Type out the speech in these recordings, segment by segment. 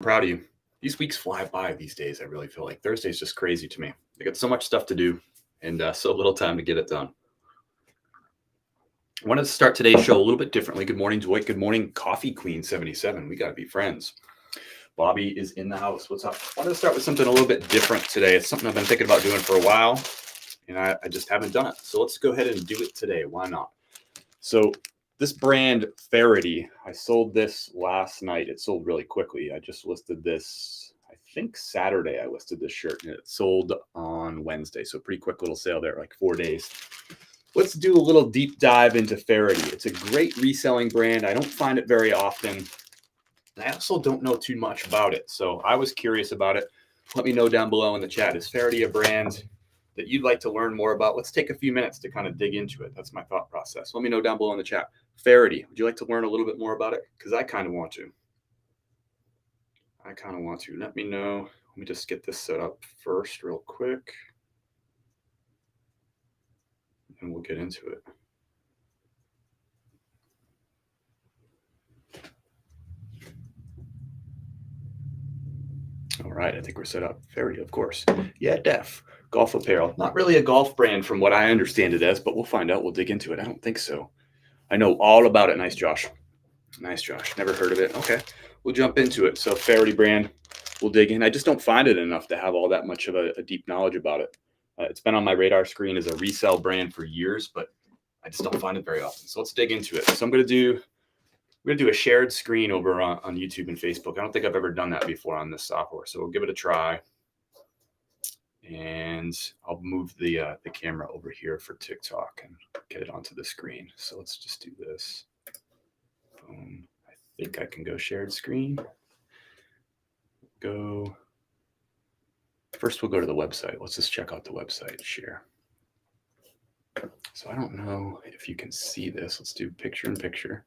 proud of you. These weeks fly by these days. I really feel like Thursday's just crazy to me. I got so much stuff to do and so little time to get it done. I wanted to start today's show a little bit differently. Good morning, Dwight. Good morning, Coffee Queen 77. We got to be friends. Bobby is in the house. What's up? I wanted to start with something a little bit different today. It's something I've been thinking about doing for a while, and I just haven't done it. So let's go ahead and do it today. Why not? So this brand, Faraday, I sold this last night. It sold really quickly. I just listed this, I think Saturday I listed this shirt, and it sold on Wednesday. So pretty quick little sale there, like 4 days. Let's do a little deep dive into Faraday. It's a great reselling brand. I don't find it very often. I also don't know too much about it. So I was curious about it. Let me know down below in the chat. Is Faraday a brand that you'd like to learn more about? Let's take a few minutes to kind of dig into it. That's my thought process. Let me know down below in the chat. Faraday, would you like to learn a little bit more about it? Because I kind of want to. Let me know. Let me just get this set up first real quick. And we'll get into it. All right, I think we're set up. Faraday, of course. Yeah, Def. Golf apparel. Not really a golf brand from what I understand it as, but we'll find out. We'll dig into it. I don't think so. I know all about it. Nice, Josh. Nice, Josh. Never heard of it. Okay, we'll jump into it. So Faraday brand, we'll dig in. I just don't find it enough to have all that much of a deep knowledge about it. It's been on my radar screen as a resale brand for years, but I just don't find it very often. So let's dig into it. So we're going to do a shared screen over on YouTube and Facebook. I don't think I've ever done that before on this software, so we'll give it a try. And I'll move the camera over here for TikTok and get it onto the screen. So let's just do this. Boom. I think I can go shared screen. First, we'll go to the website. Let's just check out the website, share. So I don't know if you can see this. Let's do picture in picture.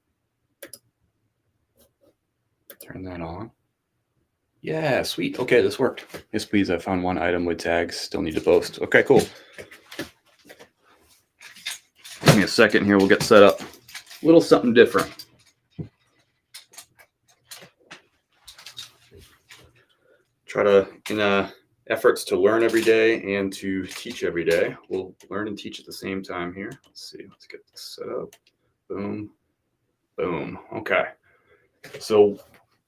Turn that on. Yeah, sweet. Okay, this worked. Yes, please. I found one item with tags. Still need to post. Okay, cool. Give me a second here. We'll get set up. A little something different. Try to, in efforts to learn every day and to teach every day. We'll learn and teach at the same time here. Let's see. Let's get this set up. Boom. Boom. Okay. So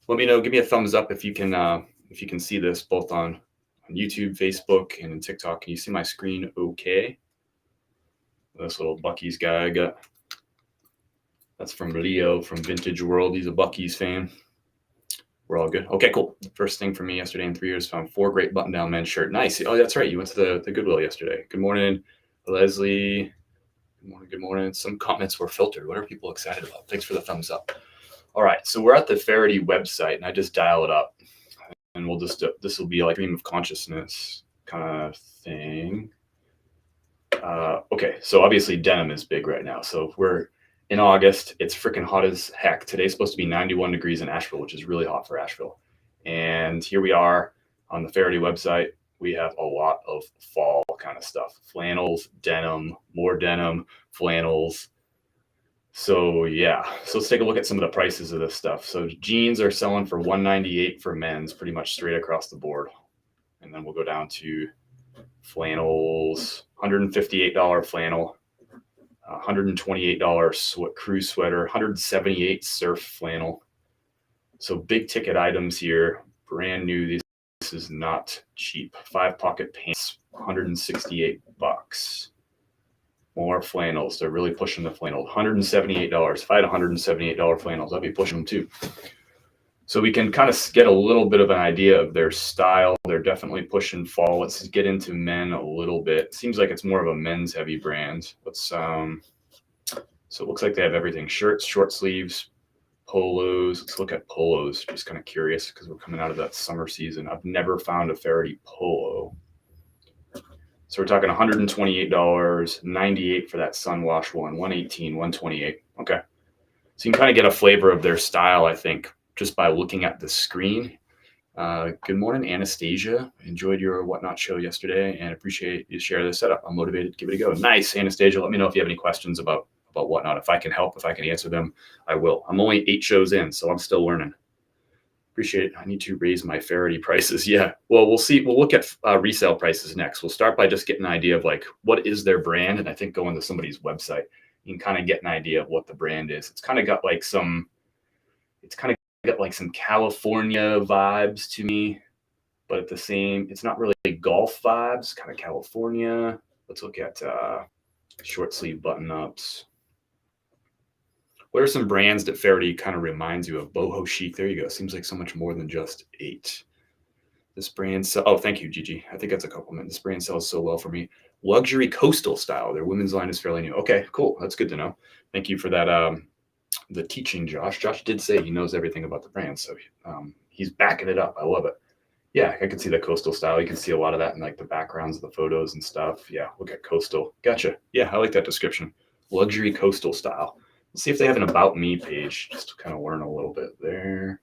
let me know. Give me a thumbs up if you can see this both on YouTube, Facebook, and TikTok. Can you see my screen okay? This little Buc-ee's guy I got. That's from Leo from Vintage World. He's a Buc-ee's fan. We're all good. Okay, cool. First thing for me yesterday in 3 years, found 4 great button-down men's shirt. Nice. Oh, that's right. You went to the Goodwill yesterday. Good morning, Leslie. Good morning. Some comments were filtered. What are people excited about? Thanks for the thumbs up. All right, so we're at the Faraday website, and I just dial it up, and we'll just this will be like stream of consciousness kind of thing. Okay, so obviously denim is big right now. So we're in August. It's freaking hot as heck. Today's supposed to be 91 degrees in Asheville, which is really hot for Asheville. And here we are on the Faraday website. We have a lot of fall kind of stuff: flannels, denim, more denim, flannels. So yeah, so let's take a look at some of the prices of this stuff. So jeans are selling for $198 for men's, pretty much straight across the board. And then we'll go down to flannels, $158 flannel, $128 crew sweater, $178 surf flannel. So big ticket items here, brand new. This is not cheap. 5-pocket pants, $168. More flannels. They're really pushing the flannel. $178. If I had $178 flannels, I'd be pushing them too. So we can kind of get a little bit of an idea of their style. They're definitely pushing fall. Let's get into men a little bit. Seems like it's more of a men's heavy brand. So it looks like they have everything: shirts, short sleeves, polos. Let's look at polos. Just kind of curious because we're coming out of that summer season. I've never found a Faraday polo. So we're talking $128, $98 for that Sunwash one, $118, $128. Okay. So you can kind of get a flavor of their style, I think, just by looking at the screen. Good morning, Anastasia. Enjoyed your Whatnot show yesterday and appreciate you share this setup. I'm motivated to give it a go. Nice, Anastasia. Let me know if you have any questions about Whatnot. If I can help, if I can answer them, I will. I'm only 8 shows in, so I'm still learning. Appreciate it. I need to raise my Faraday prices. Yeah. Well, we'll see. We'll look at resale prices next. We'll start by just getting an idea of like, what is their brand? And I think going to somebody's website, you can kind of get an idea of what the brand is. It's kind of got like some California vibes to me, but at the same, it's not really golf vibes, kind of California. Let's look at short sleeve button ups. What are some brands that Faraday kind of reminds you of? Boho chic. There you go. Seems like so much more than just 8. This brand, oh, thank you, Gigi. I think that's a compliment. This brand sells so well for me. Luxury coastal style. Their women's line is fairly new. Okay, cool. That's good to know. Thank you for that. The teaching, Josh. Josh did say he knows everything about the brand, so he's backing it up. I love it. Yeah, I can see the coastal style. You can see a lot of that in like the backgrounds of the photos and stuff. Yeah, look at coastal. Gotcha. Yeah, I like that description. Luxury coastal style. Let's see if they have an About Me page, just to kind of learn a little bit there.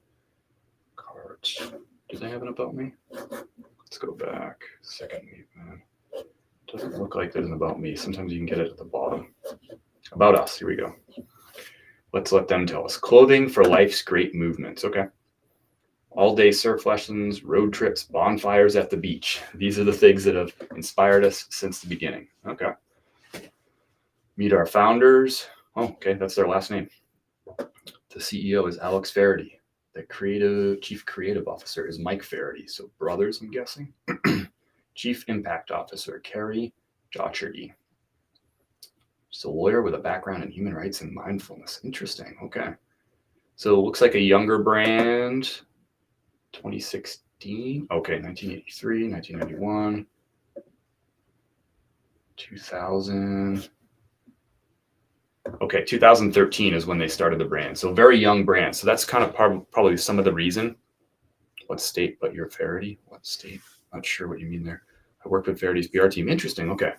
Cards. Do they have an About Me? Let's go back. Second week, man. Doesn't look like there's an About Me. Sometimes you can get it at the bottom. About Us. Here we go. Let's let them tell us. Clothing for life's great movements. Okay. All-day surf lessons, road trips, bonfires at the beach. These are the things that have inspired us since the beginning. Okay. Meet our founders. Oh, okay, that's their last name. The CEO is Alex Faraday. The chief creative officer is Mike Faraday. So brothers, I'm guessing. Chief impact officer, Carrie Docherty. Just a lawyer with a background in human rights and mindfulness. Interesting. Okay. So it looks like a younger brand. 2016. Okay, 1983, 1991, 2000. Okay, 2013 is when they started the brand. So very young brand. So that's kind of probably some of the reason. What state but you're Faraday? What state? Not sure what you mean there. I worked with Faraday's PR team. Interesting. Okay.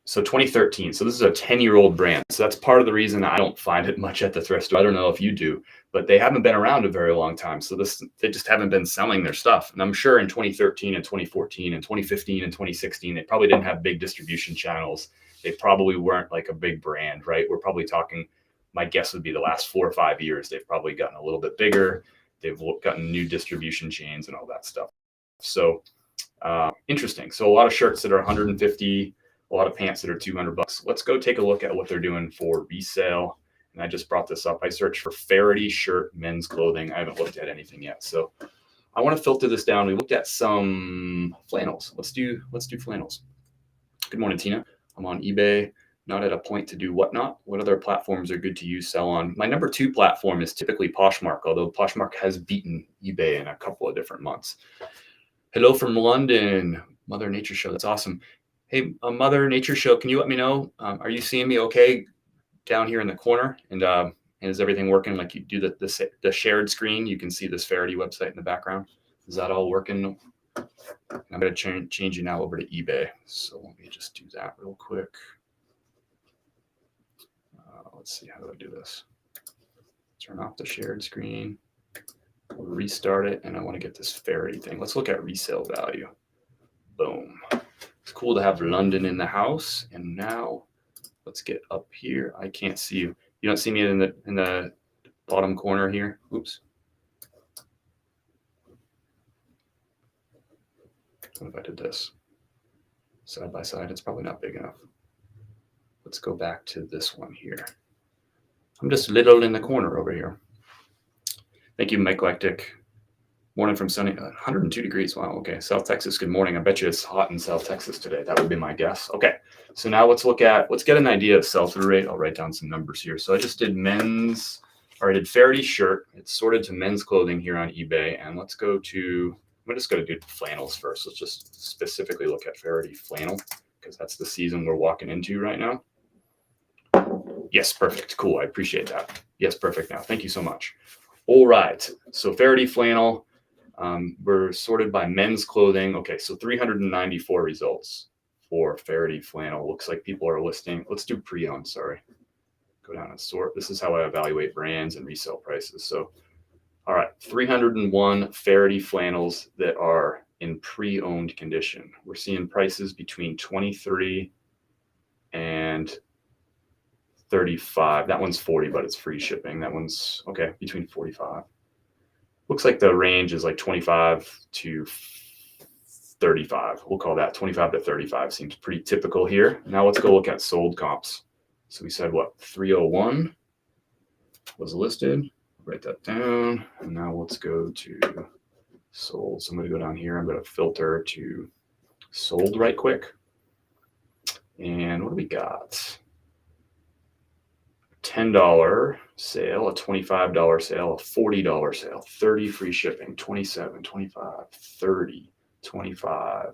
So 2013. So this is a 10-year-old brand. So that's part of the reason I don't find it much at the thrift store. I don't know if you do, but they haven't been around a very long time. So they just haven't been selling their stuff. And I'm sure in 2013 and 2014 and 2015 and 2016, they probably didn't have big distribution channels. They probably weren't like a big brand, right? We're probably talking, my guess would be the last 4 or 5 years, they've probably gotten a little bit bigger. They've gotten new distribution chains and all that stuff. So interesting. So a lot of shirts that are 150, a lot of pants that are $200. Let's go take a look at what they're doing for resale. And I just brought this up. I searched for Faraday shirt, men's clothing. I haven't looked at anything yet. So I want to filter this down. We looked at some flannels. Let's do flannels. Good morning, Tina. I'm on eBay, not at a point to do whatnot. What other platforms are good to use, sell on? My number 2 platform is typically Poshmark, although Poshmark has beaten eBay in a couple of different months. Hello from London, Mother Nature Show. That's awesome. Hey, Mother Nature Show, can you let me know? Are you seeing me okay down here in the corner? And is everything working like you do the shared screen? You can see this Faraday website in the background. Is that all working? I'm going to change you now over to eBay. So let me just do that real quick. Let's see, how do I do this? Turn off the shared screen, restart it, and I want to get this Faraday thing. Let's look at resale value. Boom. It's cool to have London in the house. And now let's get up here. I can't see you. You don't see me in the bottom corner here. Oops. What if I did this side by side? It's probably not big enough. Let's go back to this one here. I'm just little in the corner over here. Thank you, Mike Lectic. Morning from sunny, 102 degrees. Wow. Okay. South Texas. Good morning. I bet you it's hot in South Texas today. That would be my guess. Okay. So now let's get an idea of sell-through rate. I'll write down some numbers here. So I just did I did Faraday shirt. It's sorted to men's clothing here on eBay. And let's go to, I'm just going to do flannels first. Let's just specifically look at Faraday flannel because that's the season we're walking into right now. Yes. Perfect. Cool. I appreciate that. Yes. Perfect now. Thank you so much. All right. So Faraday flannel. We're sorted by men's clothing. Okay, so 394 results for Faraday flannel. Looks like people are listing. Let's do pre-owned, sorry. Go down and sort. This is how I evaluate brands and resale prices. So, all right, 301 Faraday flannels that are in pre-owned condition. We're seeing prices between 23 and 35. That one's 40, but it's free shipping. That one's, okay, between 45. Looks like the range is like 25 to 35. We'll call that 25 to 35. Seems pretty typical here. Now let's go look at sold comps. So we said what, 301 was listed. Write that down. And now let's go to sold. So I'm going to go down here. I'm going to filter to sold right quick. And what do we got? $10 sale, a $25 sale, a $40 sale, 30 free shipping, 27, 25, 30, 25,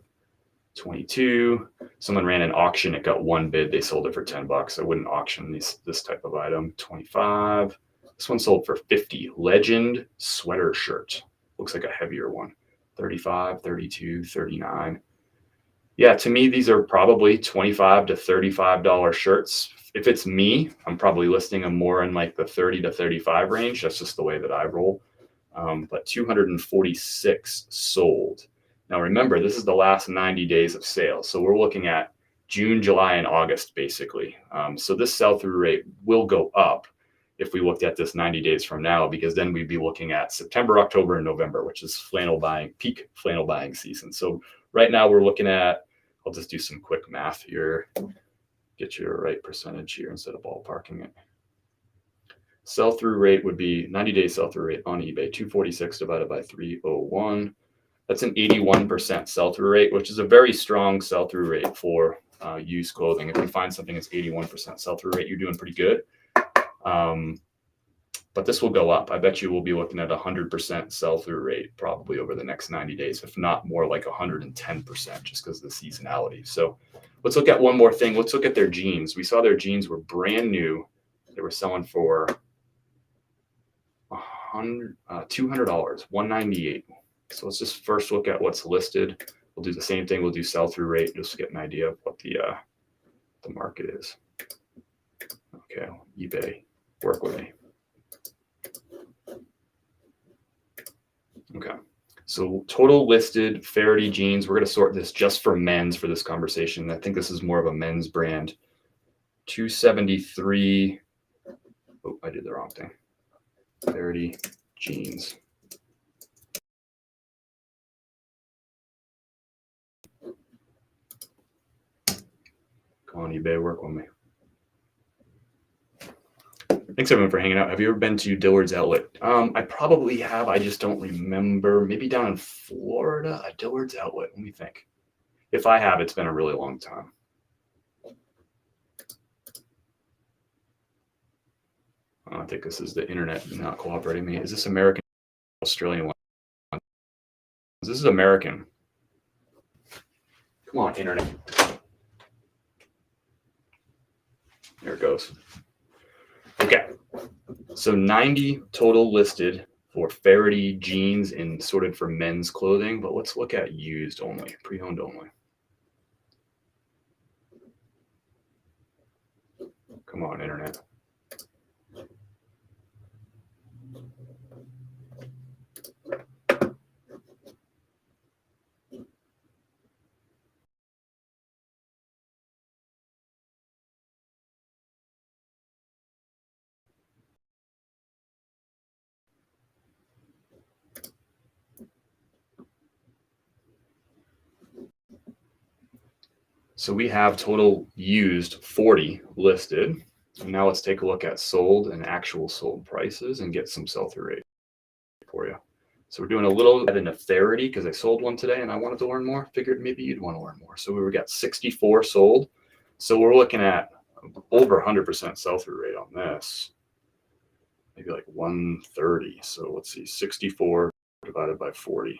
22. Someone ran an auction. It got one bid. They sold it for $10. I wouldn't auction this type of item. 25. This one sold for 50. Legend sweater shirt. Looks like a heavier one. 35, 32, 39. Yeah, to me, these are probably $25 to $35 shirts. If it's me, I'm probably listing them more in like the 30 to 35 range. That's just the way that I roll. But 246 sold. Now, remember, this is the last 90 days of sales. So we're looking at June, July, and August, basically. So this sell-through rate will go up if we looked at this 90 days from now, because then we'd be looking at September, October, and November, which is peak flannel buying season. So right now we're looking at, I'll just do some quick math here, get you a right percentage here instead of ballparking it. Sell-through rate would be 90-day sell-through rate on eBay, 246 divided by 301. That's an 81% sell-through rate, which is a very strong sell-through rate for used clothing. If you find something that's 81% sell-through rate, you're doing pretty good. But this will go up. I bet you we'll be looking at 100% sell-through rate probably over the next 90 days, if not more like 110%, just because of the seasonality. So let's look at one more thing. Let's look at their jeans. We saw their jeans were brand new. They were selling for $200, $198. So let's just first look at what's listed. We'll do the same thing. We'll do sell-through rate just to get an idea of what the market is. Okay, eBay, work with me. Okay, so total listed Faraday jeans. We're going to sort this just for men's for this conversation. I think this is more of a men's brand. 273. Oh, I did the wrong thing. Faraday jeans. Come on, eBay, work with me. Thanks everyone for hanging out. Have you ever been to Dillard's Outlet? I probably have. I just don't remember. Maybe down in Florida, a Dillard's Outlet. Let me think. If I have, it's been a really long time. I think this is the internet not cooperating with me. Is this American or Australian one? This is American. Come on, internet. There it goes. Okay, so 90 total listed for Faraday jeans and sorted for men's clothing, but let's look at used only, pre-owned only. Come on, internet. So we have total used 40 listed. And now let's take a look at sold and actual sold prices and get some sell-through rate for you. So we're doing a little bit of Faraday because I sold one today and I wanted to learn more. Figured maybe you'd want to learn more. So we got 64 sold. So we're looking at over 100% sell-through rate on this. Maybe like 130. So let's see, 64 divided by 40.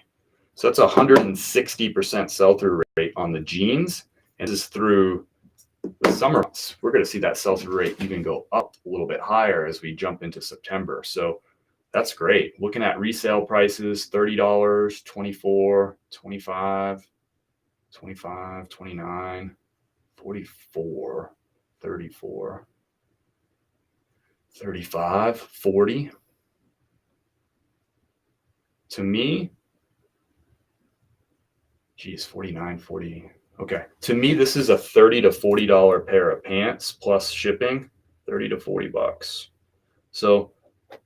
So that's 160% sell-through rate on the jeans. And this is through the summer months. We're going to see that sell-through rate even go up a little bit higher as we jump into September. So that's great. Looking at resale prices, $30, $24, $25, $25, $29, $44, $34, $35, $40. To me, geez, $49, $40. Okay, to me, this is a $30 to $40 pair of pants plus shipping, $30 to $40. So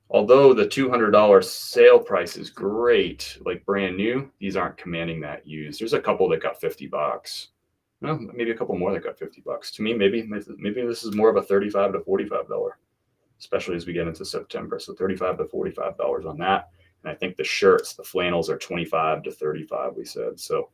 Although the $200 sale price is great, like brand new, these aren't commanding that used. There's a couple that got $50. Well, maybe a couple more that got $50. To me, maybe this is more of a $35 to $45, especially as we get into September. So $35 to $45 on that. And I think the shirts, the flannels are 25 to 35, we said. So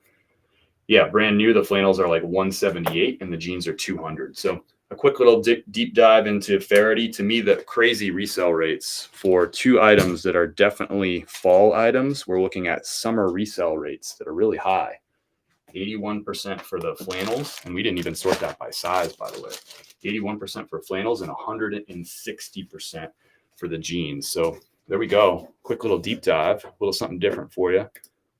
yeah, brand new, the flannels are like 178 and the jeans are 200. So a quick little deep dive into Faraday. To me, the crazy resale rates for two items that are definitely fall items. We're looking at summer resale rates that are really high. 81% for the flannels, and we didn't even sort that by size, by the way. 81% for flannels and 160% for the jeans. So there we go. Quick little deep dive, a little something different for you.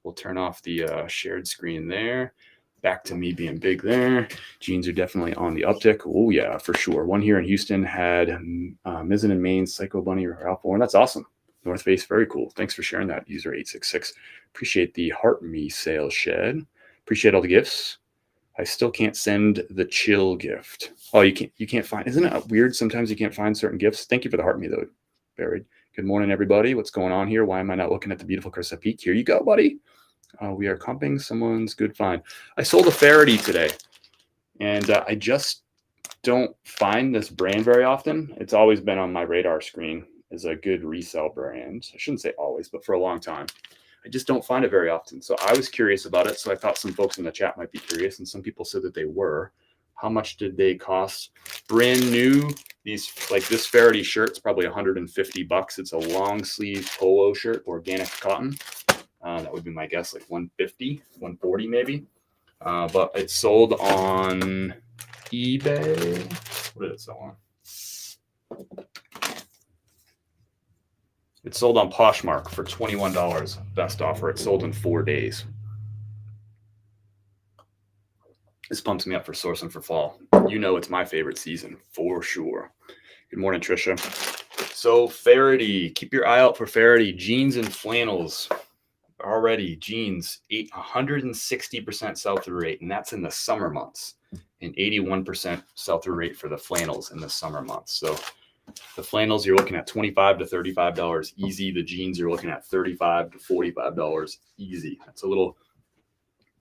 We'll turn off the shared screen there. Back to me being big there. Jeans are definitely on the uptick. Oh yeah, for sure. One here in Houston had Mizzen and Main, Psycho Bunny, Ralph Lauren. That's awesome. North Face, very cool. Thanks for sharing that, user 866. Appreciate the Heart Me sales shed. Appreciate all the gifts. I still can't send the chill gift. Oh, you can't find. Isn't it weird? Sometimes you can't find certain gifts. Thank you for the Heart Me though, Buried. Good morning, everybody. What's going on here? Why am I not looking at the beautiful Chris Peak? Here you go, buddy. We are comping someone's good find. I sold a Faraday today, and I just don't find this brand very often. It's always been on my radar screen as a good resale brand. I shouldn't say always, but for a long time. I just don't find it very often. So I was curious about it. So I thought some folks in the chat might be curious, and some people said that they were. How much did they cost? Brand new. These, like this Faraday shirt's probably $150. It's a long sleeve polo shirt, organic cotton. That would be my guess, like 150, 140 maybe. But it's sold on eBay. What did it sell on? It's sold on Poshmark for $21. Best offer. It sold in 4 days. This pumps me up for sourcing for fall. You know it's my favorite season for sure. Good morning, Trisha. So Faraday, keep your eye out for Faraday. Jeans and flannels. Already jeans 160% sell-through rate, and that's in the summer months, and 81% sell-through rate for the flannels in the summer months. So the flannels you're looking at $25 to $35 easy. The jeans you're looking at $35 to $45 easy. That's a little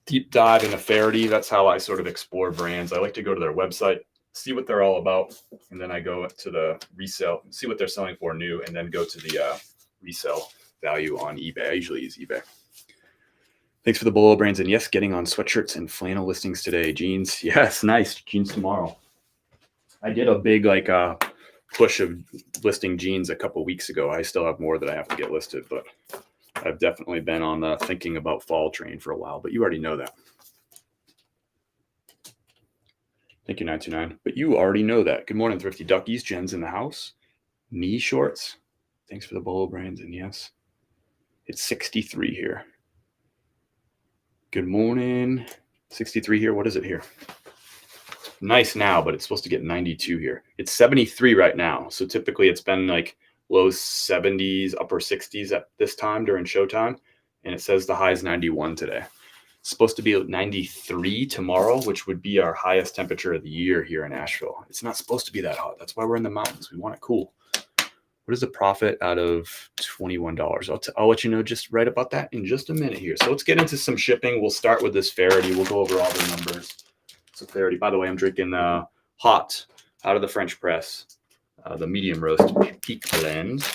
deep dive into Faraday. That's how I sort of explore brands. I like to go to their website, see what they're all about, and then I go to the resale, see what they're selling for new, and then go to the resale value on eBay. I usually use eBay. Thanks for the below brands. And yes, getting on sweatshirts and flannel listings today. Jeans. Yes, nice. Jeans tomorrow. I did a big push of listing jeans a couple weeks ago. I still have more that I have to get listed, but I've definitely been on the thinking about fall train for a while, but you already know that. Thank you, 929. But you already know that. Good morning, Thrifty Duckies. Jen's in the house. Knee shorts. Thanks for the below brands. And yes, it's 63 here. Good morning. 63 here. What is it here? Nice now, but it's supposed to get 92 here. It's 73 right now. So typically it's been like low 70s, upper 60s at this time during showtime. And it says the high is 91 today. It's supposed to be 93 tomorrow, which would be our highest temperature of the year here in Asheville. It's not supposed to be that hot. That's why we're in the mountains. We want it cool. What is the profit out of $21? I'll let you know just right about that in just a minute here. So let's get into some shipping. We'll start with this Faraday. We'll go over all the numbers. So Faraday, by the way, I'm drinking hot out of the French press, the medium roast peak blend.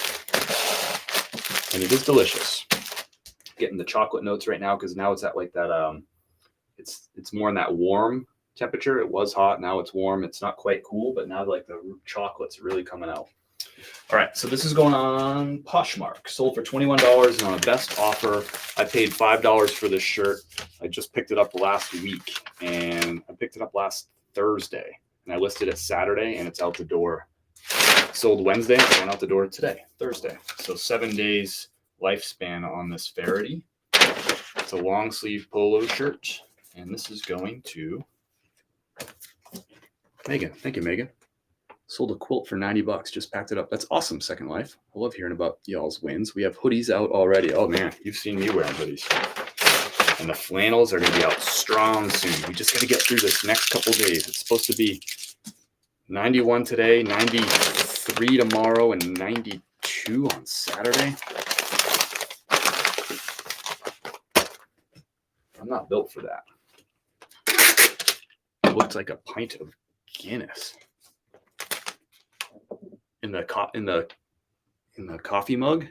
And it is delicious. Getting the chocolate notes right now because now it's at like that, it's more in that warm temperature. It was hot. Now it's warm. It's not quite cool, but now like the chocolate's really coming out. All right, so this is going on Poshmark. Sold for $21 and on a best offer. I paid $5 for this shirt. I just picked it up last week, and I picked it up last Thursday, and I listed it Saturday, and it's out the door. Sold Wednesday, and it went out the door today, Thursday. So 7 days lifespan on this Faraday. It's a long sleeve polo shirt, and this is going to Megan. Thank you, Megan. Sold a quilt for $90. Just packed it up. That's awesome, Second Life. I love hearing about y'all's wins. We have hoodies out already. Oh, man, you've seen me wearing hoodies. And the flannels are going to be out strong soon. We just got to get through this next couple days. It's supposed to be 91 today, 93 tomorrow, and 92 2 on Saturday. I'm not built for that. It looks like a pint of Guinness in the coffee mug.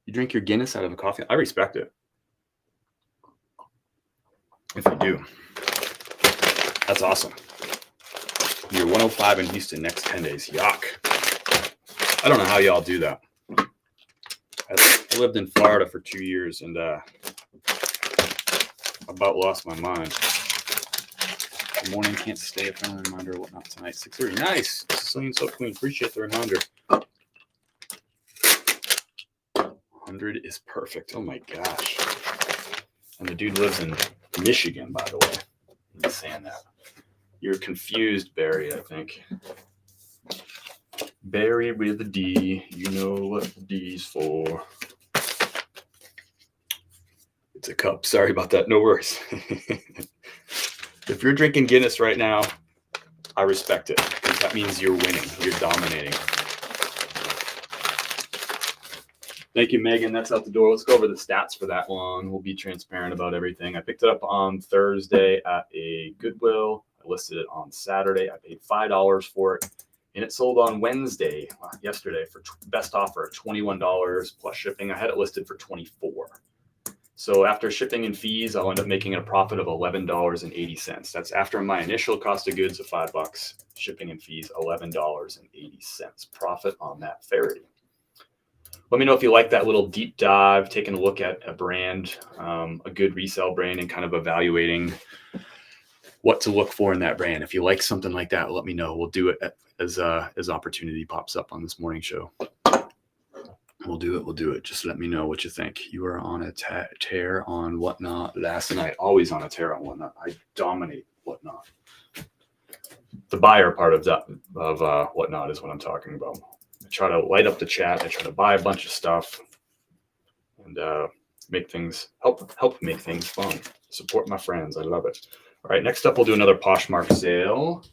You drink your Guinness out of a coffee. I respect it. If you do, that's awesome. You're 105 in Houston next 10 days. Yuck. I don't know how y'all do that. I lived in Florida for 2 years and about lost my mind. Good morning. Can't stay. A friendly reminder. Whatnot tonight. 6:30. Nice. Sicilian Soap Queen. Appreciate the reminder. 100 is perfect. Oh my gosh. And the dude lives in Michigan, by the way. I'm saying that. You're confused, Barry, I think. Barry with a D. You know what the D's for. It's a cup. Sorry about that. No worries. If you're drinking Guinness right now, I respect it. Because that means you're winning. You're dominating. Thank you, Megan. That's out the door. Let's go over the stats for that one. We'll be transparent about everything. I picked it up on Thursday at a Goodwill. I listed it on Saturday. I paid $5 for it. And it sold on Wednesday, yesterday, for best offer at $21 plus shipping. I had it listed for $24. So after shipping and fees, I'll end up making a profit of $11.80. That's after my initial cost of goods of $5, shipping and fees, $11.80 profit on that Faraday. Let me know if you like that little deep dive, taking a look at a brand, a good resale brand, and kind of evaluating what to look for in that brand. If you like something like that, let me know. We'll do it as opportunity pops up on this morning show. We'll do it. Just let me know what you think. You were on a tear on Whatnot last night. Always on a tear on Whatnot. I dominate Whatnot. The buyer part of that of Whatnot is what I'm talking about. I try to light up the chat. I try to buy a bunch of stuff and make things help make things fun. Support my friends. I love it. All right, next up we'll do another Poshmark sale.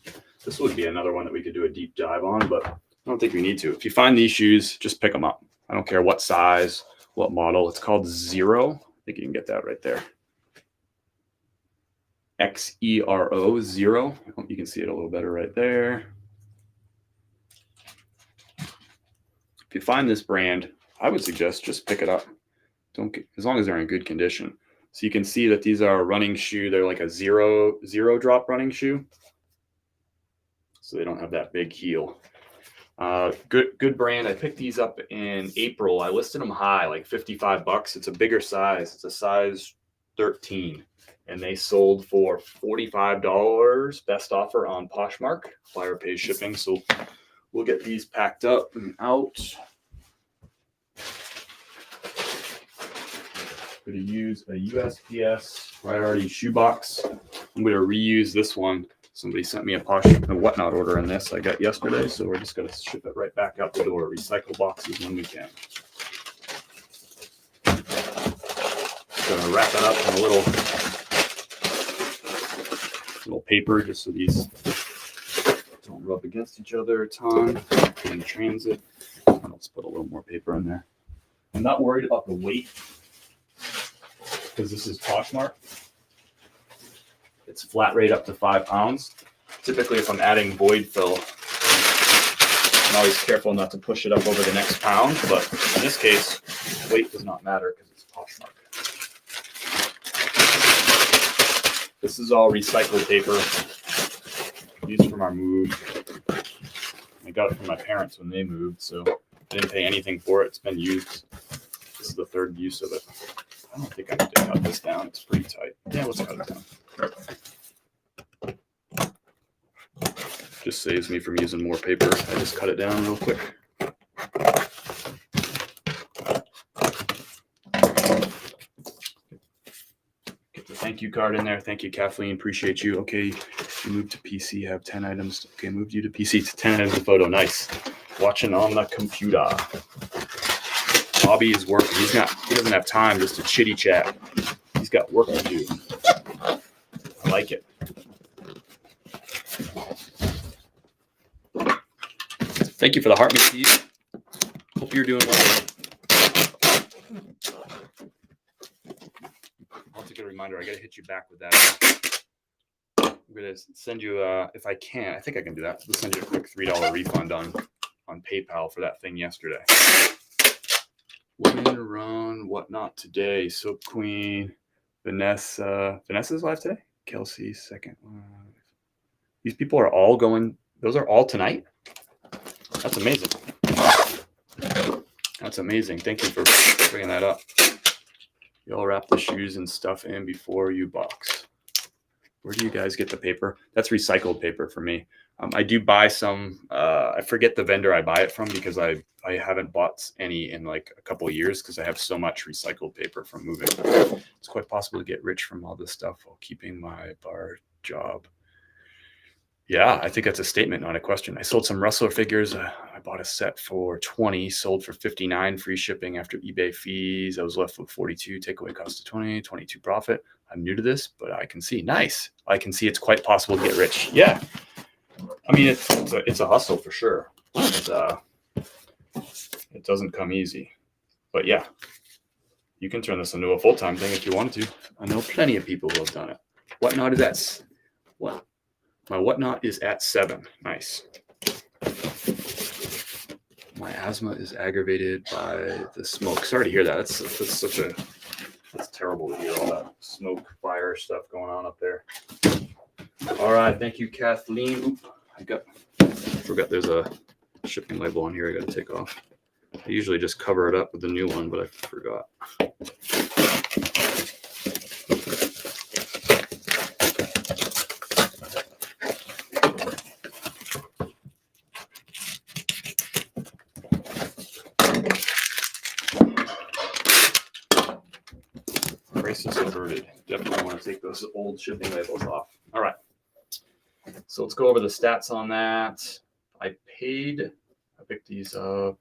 This would be another one that we could do a deep dive on, but I don't think we need to. If you find these shoes, just pick them up. I don't care what size, what model. It's called Zero. I think you can get that right there. Xero, Zero. You can see it a little better right there. If you find this brand, I would suggest just pick it up. As long as they're in good condition. So you can see that these are a running shoe. They're like a zero drop running shoe. So they don't have that big heel. Good brand. I picked these up in April. I listed them high, like $55. It's a bigger size. It's a size 13. And they sold for $45. Best offer on Poshmark. Buyer pays shipping. So we'll get these packed up and out. I'm going to use a USPS priority shoebox. I'm going to reuse this one. Somebody sent me a Whatnot order in this I got yesterday, so we're just going to ship it right back out the door. Recycle boxes when we can. Going to wrap it up in a little paper just so these don't rub against each other a ton. In transit, let's put a little more paper in there. I'm not worried about the weight because this is Poshmark. It's flat rate up to 5 pounds. Typically, if I'm adding void fill, I'm always careful not to push it up over the next pound. But in this case, weight does not matter because it's Poshmark. This is all recycled paper used from our move. I got it from my parents when they moved, so I didn't pay anything for it. It's been used. This is the third use of it. I don't think I need to cut this down. It's pretty tight. Yeah, let's cut it down. Just saves me from using more paper. I just cut it down real quick. Get the thank you card in there. Thank you, Kathleen. Appreciate you. Okay, you moved to PC. Have 10 items. Okay, moved you to PC. 10 items of photo. Nice. Watching on the computer. Bobby is working. He doesn't have time just to chitty chat. He's got work to do. I like it. Thank you for the heart, Miss. Hope Hope you're doing well. I'll take a reminder. I got to hit you back with that. I'm going to send you, if I can, I think I can do that. We'll send you a quick $3 refund on PayPal for that thing yesterday. Women run whatnot today. Soap Queen, Vanessa. Vanessa's live today? Kelsey, second live. These people are all going, those are all tonight? That's amazing. That's amazing. Thank you for bringing that up. You'll wrap the shoes and stuff in before you box. Where do you guys get the paper? That's recycled paper for me. I do buy some. I forget the vendor I buy it from because I haven't bought any in like a couple of years because I have so much recycled paper from moving. It's quite possible to get rich from all this stuff while keeping my bar job. Yeah, I think that's a statement, not a question. I sold some Rustler figures. I bought a set for 20, sold for 59, free shipping after eBay fees. I was left with 42, takeaway cost of 20, 22 profit. I'm new to this, but I can see. Nice. I can see it's quite possible to get rich. Yeah. I mean, it's a hustle for sure. It doesn't come easy. But yeah, you can turn this into a full-time thing if you wanted to. I know plenty of people who have done it. Whatnot is at what? My whatnot is at 7. Nice. My asthma is aggravated by the smoke. Sorry to hear that. That's terrible to hear all that smoke, fire stuff going on up there. All right. Thank you, Kathleen. Oop, I forgot there's a shipping label on here I got to take off. I usually just cover it up with the new one, but I forgot. Crisis averted. Definitely want to take those old shipping labels off. All right. So let's go over the stats on that. I picked these up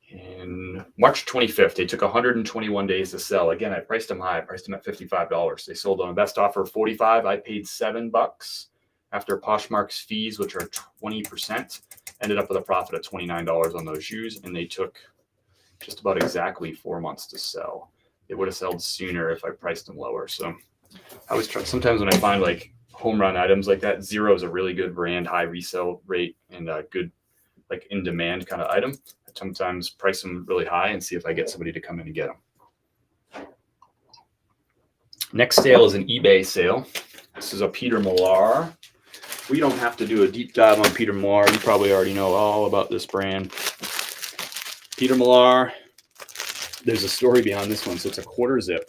in March 25th. They took 121 days to sell. Again, I priced them high. I priced them at $55. They sold on a best offer of $45. I paid $7 after Poshmark's fees, which are 20%. Ended up with a profit of $29 on those shoes, and they took just about exactly 4 months to sell. They would have sold sooner if I priced them lower. So I always try. Sometimes when I find like home run items like that, Zero is a really good brand, high resale rate, and a good like in demand kind of item. I sometimes price them really high and see if I get somebody to come in and get them. Next sale is an eBay sale. This is a Peter Millar. We don't have to do a deep dive on Peter Millar. You probably already know all about this brand. Peter Millar. There's a story behind this one. So it's a quarter zip,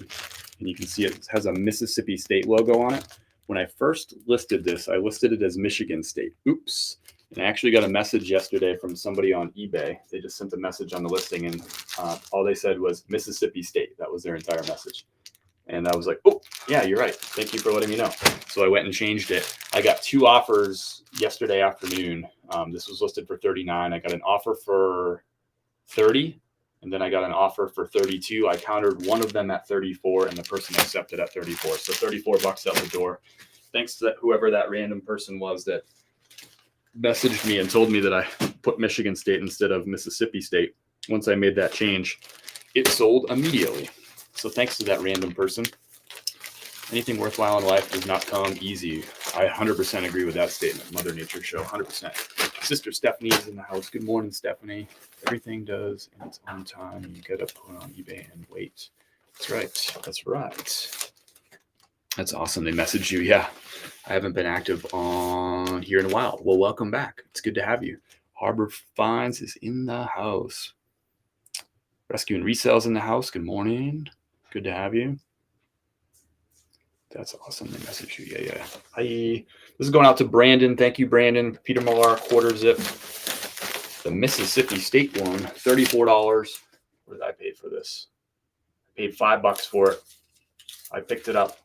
and you can see it has a Mississippi State logo on it. When I first listed this, I listed it as Michigan State. Oops. And I actually got a message yesterday from somebody on eBay. They just sent a message on the listing, and all they said was Mississippi State. That was their entire message. And I was like, oh, yeah, you're right. Thank you for letting me know. So I went and changed it. I got 2 offers yesterday afternoon. This was listed for $39. I got an offer for $30. And then I got an offer for $32. I countered one of them at $34, and the person accepted at $34. So $34 out the door. Thanks to whoever that random person was that messaged me and told me that I put Michigan State instead of Mississippi State. Once I made that change, it sold immediately. So thanks to that random person. Anything worthwhile in life does not come easy. I 100% agree with that statement. Mother Nature Show, 100%. Sister Stephanie is in the house. Good morning, Stephanie. Everything does in its own time. You got to put on eBay and wait. That's right. That's right. That's awesome. They messaged you. Yeah. I haven't been active on here in a while. Well, welcome back. It's good to have you. Harbor Finds is in the house. Rescue and Resales in the house. Good morning. Good to have you. That's awesome. They message you. Yeah. Hi. This is going out to Brandon. Thank you, Brandon. Peter Millar, quarter zip. The Mississippi State one, $34. What did I pay for this? I paid $5 for it. I picked it up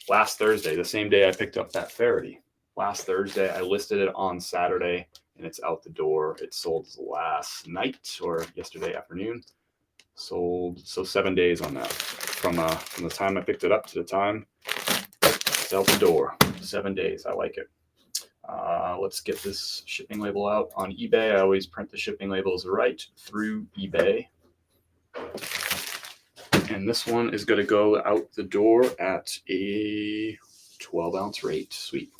last Thursday, the same day I picked up that Faraday. Last Thursday, I listed it on Saturday, and it's out the door. It sold last night or yesterday afternoon. Sold, so 7 days on that. From the time I picked it up to the time it's out the door. 7 days. I like it. Let's get this shipping label out on eBay. I always print the shipping labels right through eBay. And this one is going to go out the door at a 12-ounce rate. Sweet.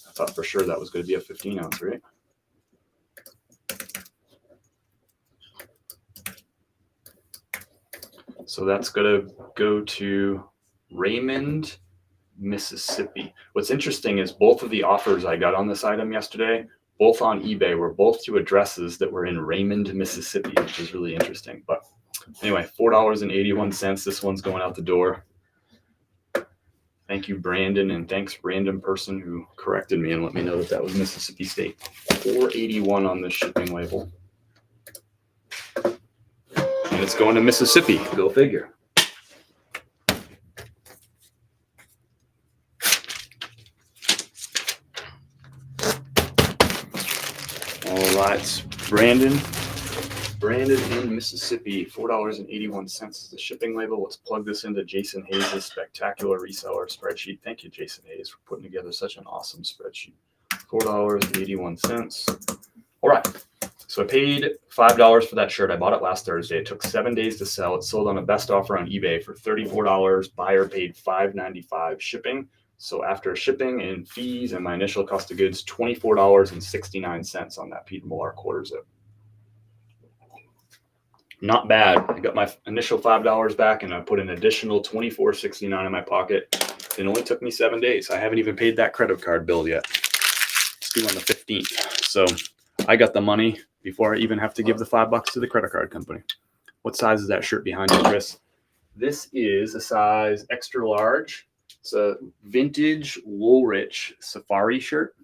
I thought for sure that was going to be a 15-ounce rate. So that's going to go to Raymond, Mississippi. What's interesting is both of the offers I got on this item yesterday, both on eBay, were both to addresses that were in Raymond, Mississippi, which is really interesting. But anyway, $4.81. This one's going out the door. Thank you, Brandon, and thanks, random person who corrected me and let me know that that was Mississippi State. $4.81 on the shipping label. And it's going to Mississippi. Go figure. All right, Brandon in Mississippi, $4.81 is the shipping label. Let's plug this into Jason Hayes' spectacular reseller spreadsheet. Thank you, Jason Hayes, for putting together such an awesome spreadsheet. $4.81. All right, so I paid $5 for that shirt. I bought it last Thursday. It took 7 days to sell. It sold on a best offer on eBay for $34. Buyer paid $5.95 shipping. So after shipping and fees and my initial cost of goods, $24.69 on that Peter Millar quarter zip. Not bad. I got my initial $5 back and I put an additional $24.69 in my pocket. It only took me 7 days. I haven't even paid that credit card bill yet. It's due on the 15th. So I got the money before I even have to give the $5 to the credit card company. What size is that shirt behind you, Chris? This is a size extra large. It's a vintage Woolrich safari shirt.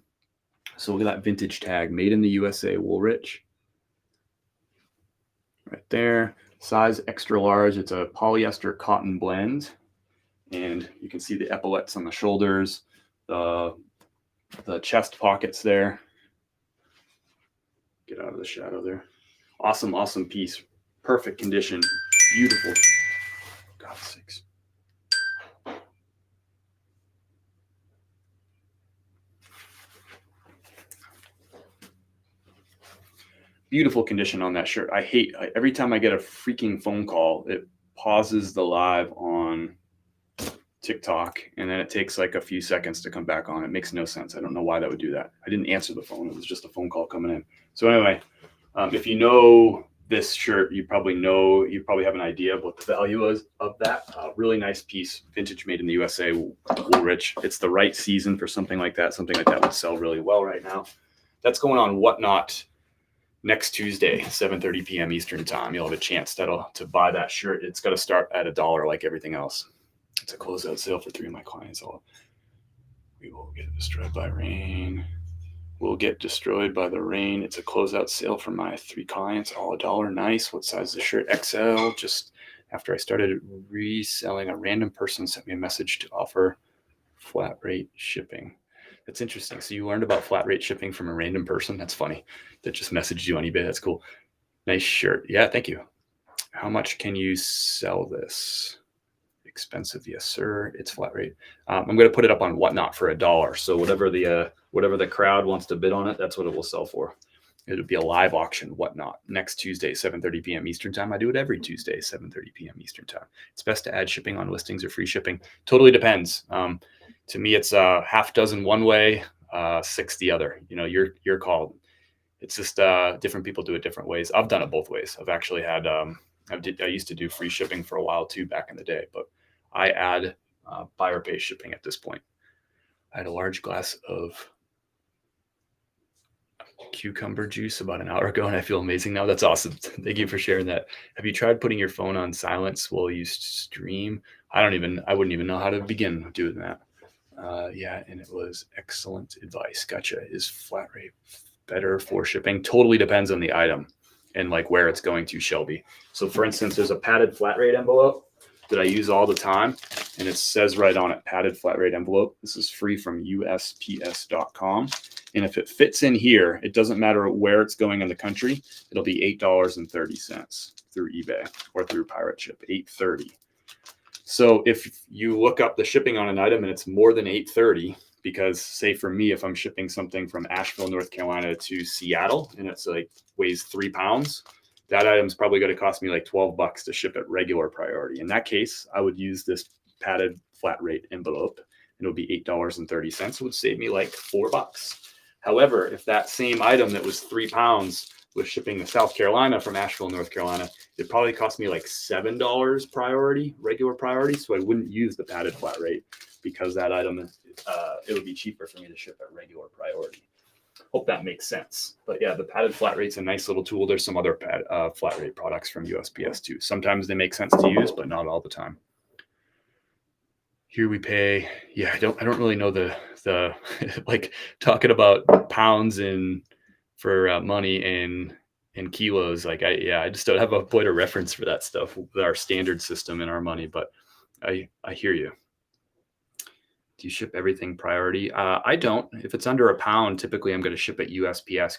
So look at that vintage tag, made in the USA, Woolrich. Right there, size extra large. It's a polyester cotton blend. And you can see the epaulettes on the shoulders, the chest pockets there. Get out of the shadow there. Awesome, awesome piece. Perfect condition. Beautiful. God's sakes. Beautiful condition on that shirt. Every time I get a freaking phone call, it pauses the live on TikTok and then it takes like a few seconds to come back on. It makes no sense. I don't know why that would do that. I didn't answer the phone. It was just a phone call coming in. So anyway, if you know this shirt, you probably have an idea of what the value is of that. Really nice piece, vintage, made in the USA, Woolrich. It's the right season for something like that. Something like that would sell really well right now. That's going on Whatnot next Tuesday, 7:30 p.m. Eastern time. You'll have a chance to buy that shirt. It's got to start at $1 like everything else. It's a closeout sale for 3 of my clients. We will get destroyed by rain. We'll get destroyed by the rain. It's a closeout sale for my 3 clients, all $1. Nice. What size is the shirt? XL. Just after I started reselling, a random person sent me a message to offer flat rate shipping. That's interesting. So you learned about flat rate shipping from a random person? That's funny. That just messaged you on eBay. That's cool. Nice shirt. Yeah, thank you. How much can you sell this? Expensive, yes, sir. It's flat rate. I'm going to put it up on Whatnot for $1. So whatever the crowd wants to bid on it, that's what it will sell for. It'll be a live auction, Whatnot, next Tuesday, 7:30 p.m. Eastern time. I do it every Tuesday, 7:30 p.m. Eastern time. It's best to add shipping on listings or free shipping. Totally depends. To me, it's a half dozen one way, 6 the other. You know, your call. It's just different people do it different ways. I've done it both ways. I've actually had I used to do free shipping for a while too back in the day, but I add buyer pay shipping at this point. I had a large glass of cucumber juice about an hour ago and I feel amazing now. That's awesome. Thank you for sharing that. Have you tried putting your phone on silence while you stream? I wouldn't even know how to begin doing that. Yeah, and it was excellent advice. Gotcha. Is flat rate better for shipping? Totally depends on the item and like where it's going to, Shelby. So for instance, there's a padded flat rate envelope that I use all the time. And it says right on it, padded flat rate envelope. This is free from USPS.com. And if it fits in here, it doesn't matter where it's going in the country. It'll be $8.30 through eBay or through Pirate Ship, $8.30. So if you look up the shipping on an item and it's more than $8.30, because say for me, if I'm shipping something from Asheville, North Carolina to Seattle, and it's like weighs 3 pounds, that item's probably going to cost me like $12 to ship at regular priority. In that case, I would use this padded flat rate envelope, and it'll be $8.30. It would save me like $4. However, if that same item that was 3 pounds was shipping to South Carolina from Asheville, North Carolina, it probably cost me like $7 priority, regular priority. So I wouldn't use the padded flat rate because that item, it would be cheaper for me to ship at regular priority. Hope that makes sense. But yeah, the padded flat rate's a nice little tool. There's some other flat rate products from USPS too. Sometimes they make sense to use, but not all the time. Here we pay. Yeah, I don't really know the like talking about pounds and for money and kilos. Like I just don't have a point of reference for that stuff with our standard system and our money. But I hear you. Do you ship everything priority? I don't. If it's under a pound, typically I'm going to ship at USPS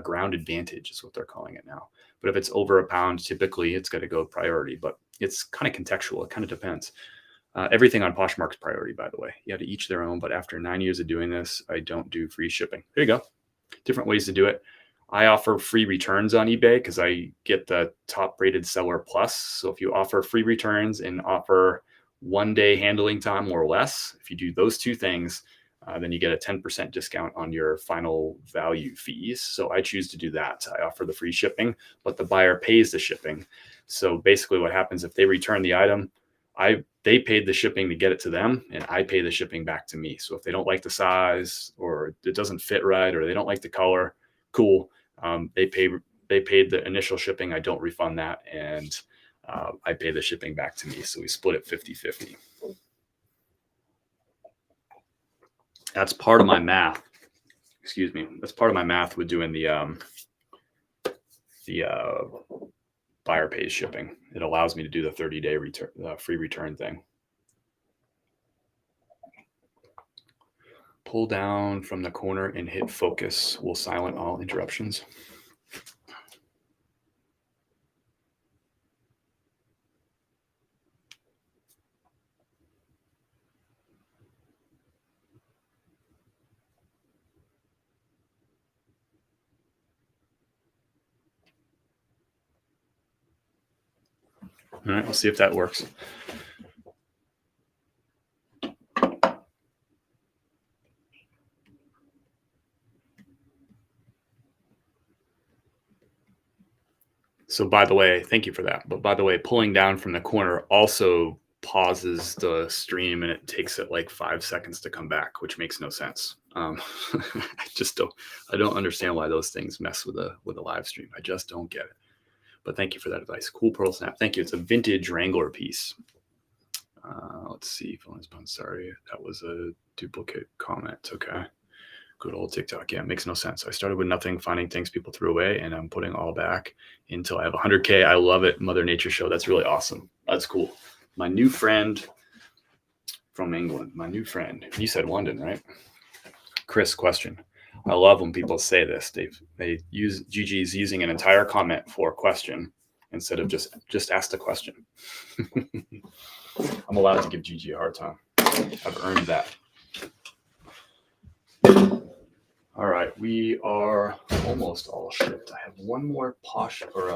Ground Advantage is what they're calling it now. But if it's over a pound, typically it's going to go priority. But it's kind of contextual. It kind of depends. Everything on Poshmark's priority, by the way. You have to each their own. But after 9 years of doing this, I don't do free shipping. There you go. Different ways to do it. I offer free returns on eBay because I get the top rated seller plus. So if you offer free returns and offer 1 day handling time or less, if you do those two things, then you get a 10% discount on your final value fees. So I choose to do that. I offer the free shipping, but the buyer pays the shipping. So basically what happens if they return the item, they paid the shipping to get it to them, and I pay the shipping back to me. So if they don't like the size or it doesn't fit right, or they don't like the color, cool. They paid the initial shipping. I don't refund that. And I pay the shipping back to me. So we split it 50-50. That's part of my math. Excuse me. That's part of my math with doing the buyer pays shipping. It allows me to do the 30-day return, free return thing. Pull down from the corner and hit focus will silent all interruptions. All right, we'll see if that works. So by the way, thank you for that. But by the way, pulling down from the corner also pauses the stream and it takes it like 5 seconds to come back, which makes no sense. I don't understand why those things mess with a live stream. I just don't get it. But thank you for that advice. Cool Pearl Snap. Thank you. It's a vintage Wrangler piece. Let's see. Sorry, that was a duplicate comment. Okay. Good old TikTok. Yeah, it makes no sense. I started with nothing, finding things people threw away, and I'm putting all back until I have 100K. I love it. Mother Nature Show. That's really awesome. That's cool. My new friend from England. My new friend. You said London, right? Chris, question. I love when people say this. They use GG's using an entire comment for a question instead of just ask the question. I'm allowed to give GG a hard time. I've earned that. All right, we are almost all shipped. I have one more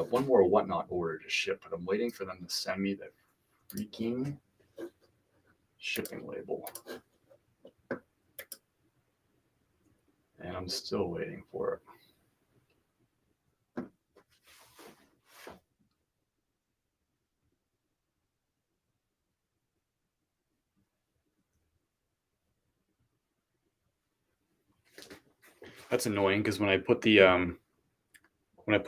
one more whatnot order to ship, but I'm waiting for them to send me the freaking shipping label. And I'm still waiting for it. That's annoying because when I put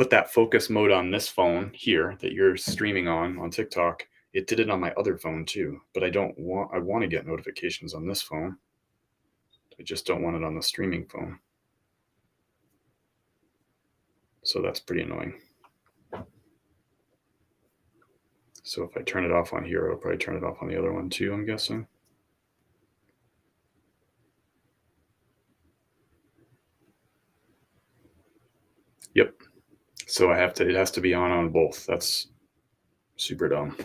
that focus mode on this phone here that you're streaming on TikTok, it did it on my other phone too. But I want to get notifications on this phone. I just don't want it on the streaming phone. So that's pretty annoying. So if I turn it off on here, I'll probably turn it off on the other one too, I'm guessing. Yep. So it has to be on both. That's super dumb.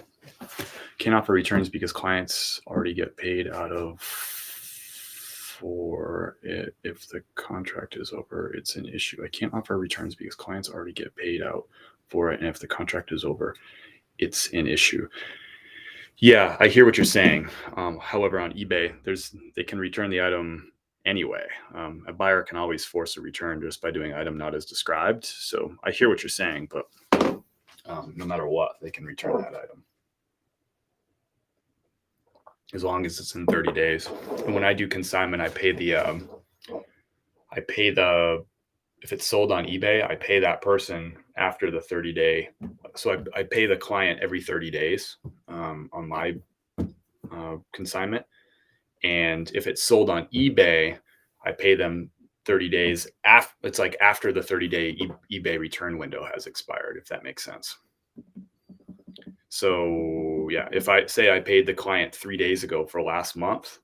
Can't offer returns because clients already get paid out of for it. If the contract is over, it's an issue. I can't offer returns because clients already get paid out for it. And if the contract is over, it's an issue. Yeah, I hear what you're saying. However, on eBay, they can return the item anyway. A buyer can always force a return just by doing item not as described. So I hear what you're saying, but no matter what, they can return that item as long as it's in 30 days. And when I do consignment, I pay if it's sold on eBay, I pay that person after the 30-day. So I pay the client every 30 days on my consignment. And if it's sold on eBay, I pay them 30 days after. It's like after the 30-day eBay return window has expired, if that makes sense. So yeah, if I say I paid the client 3 days ago for last month,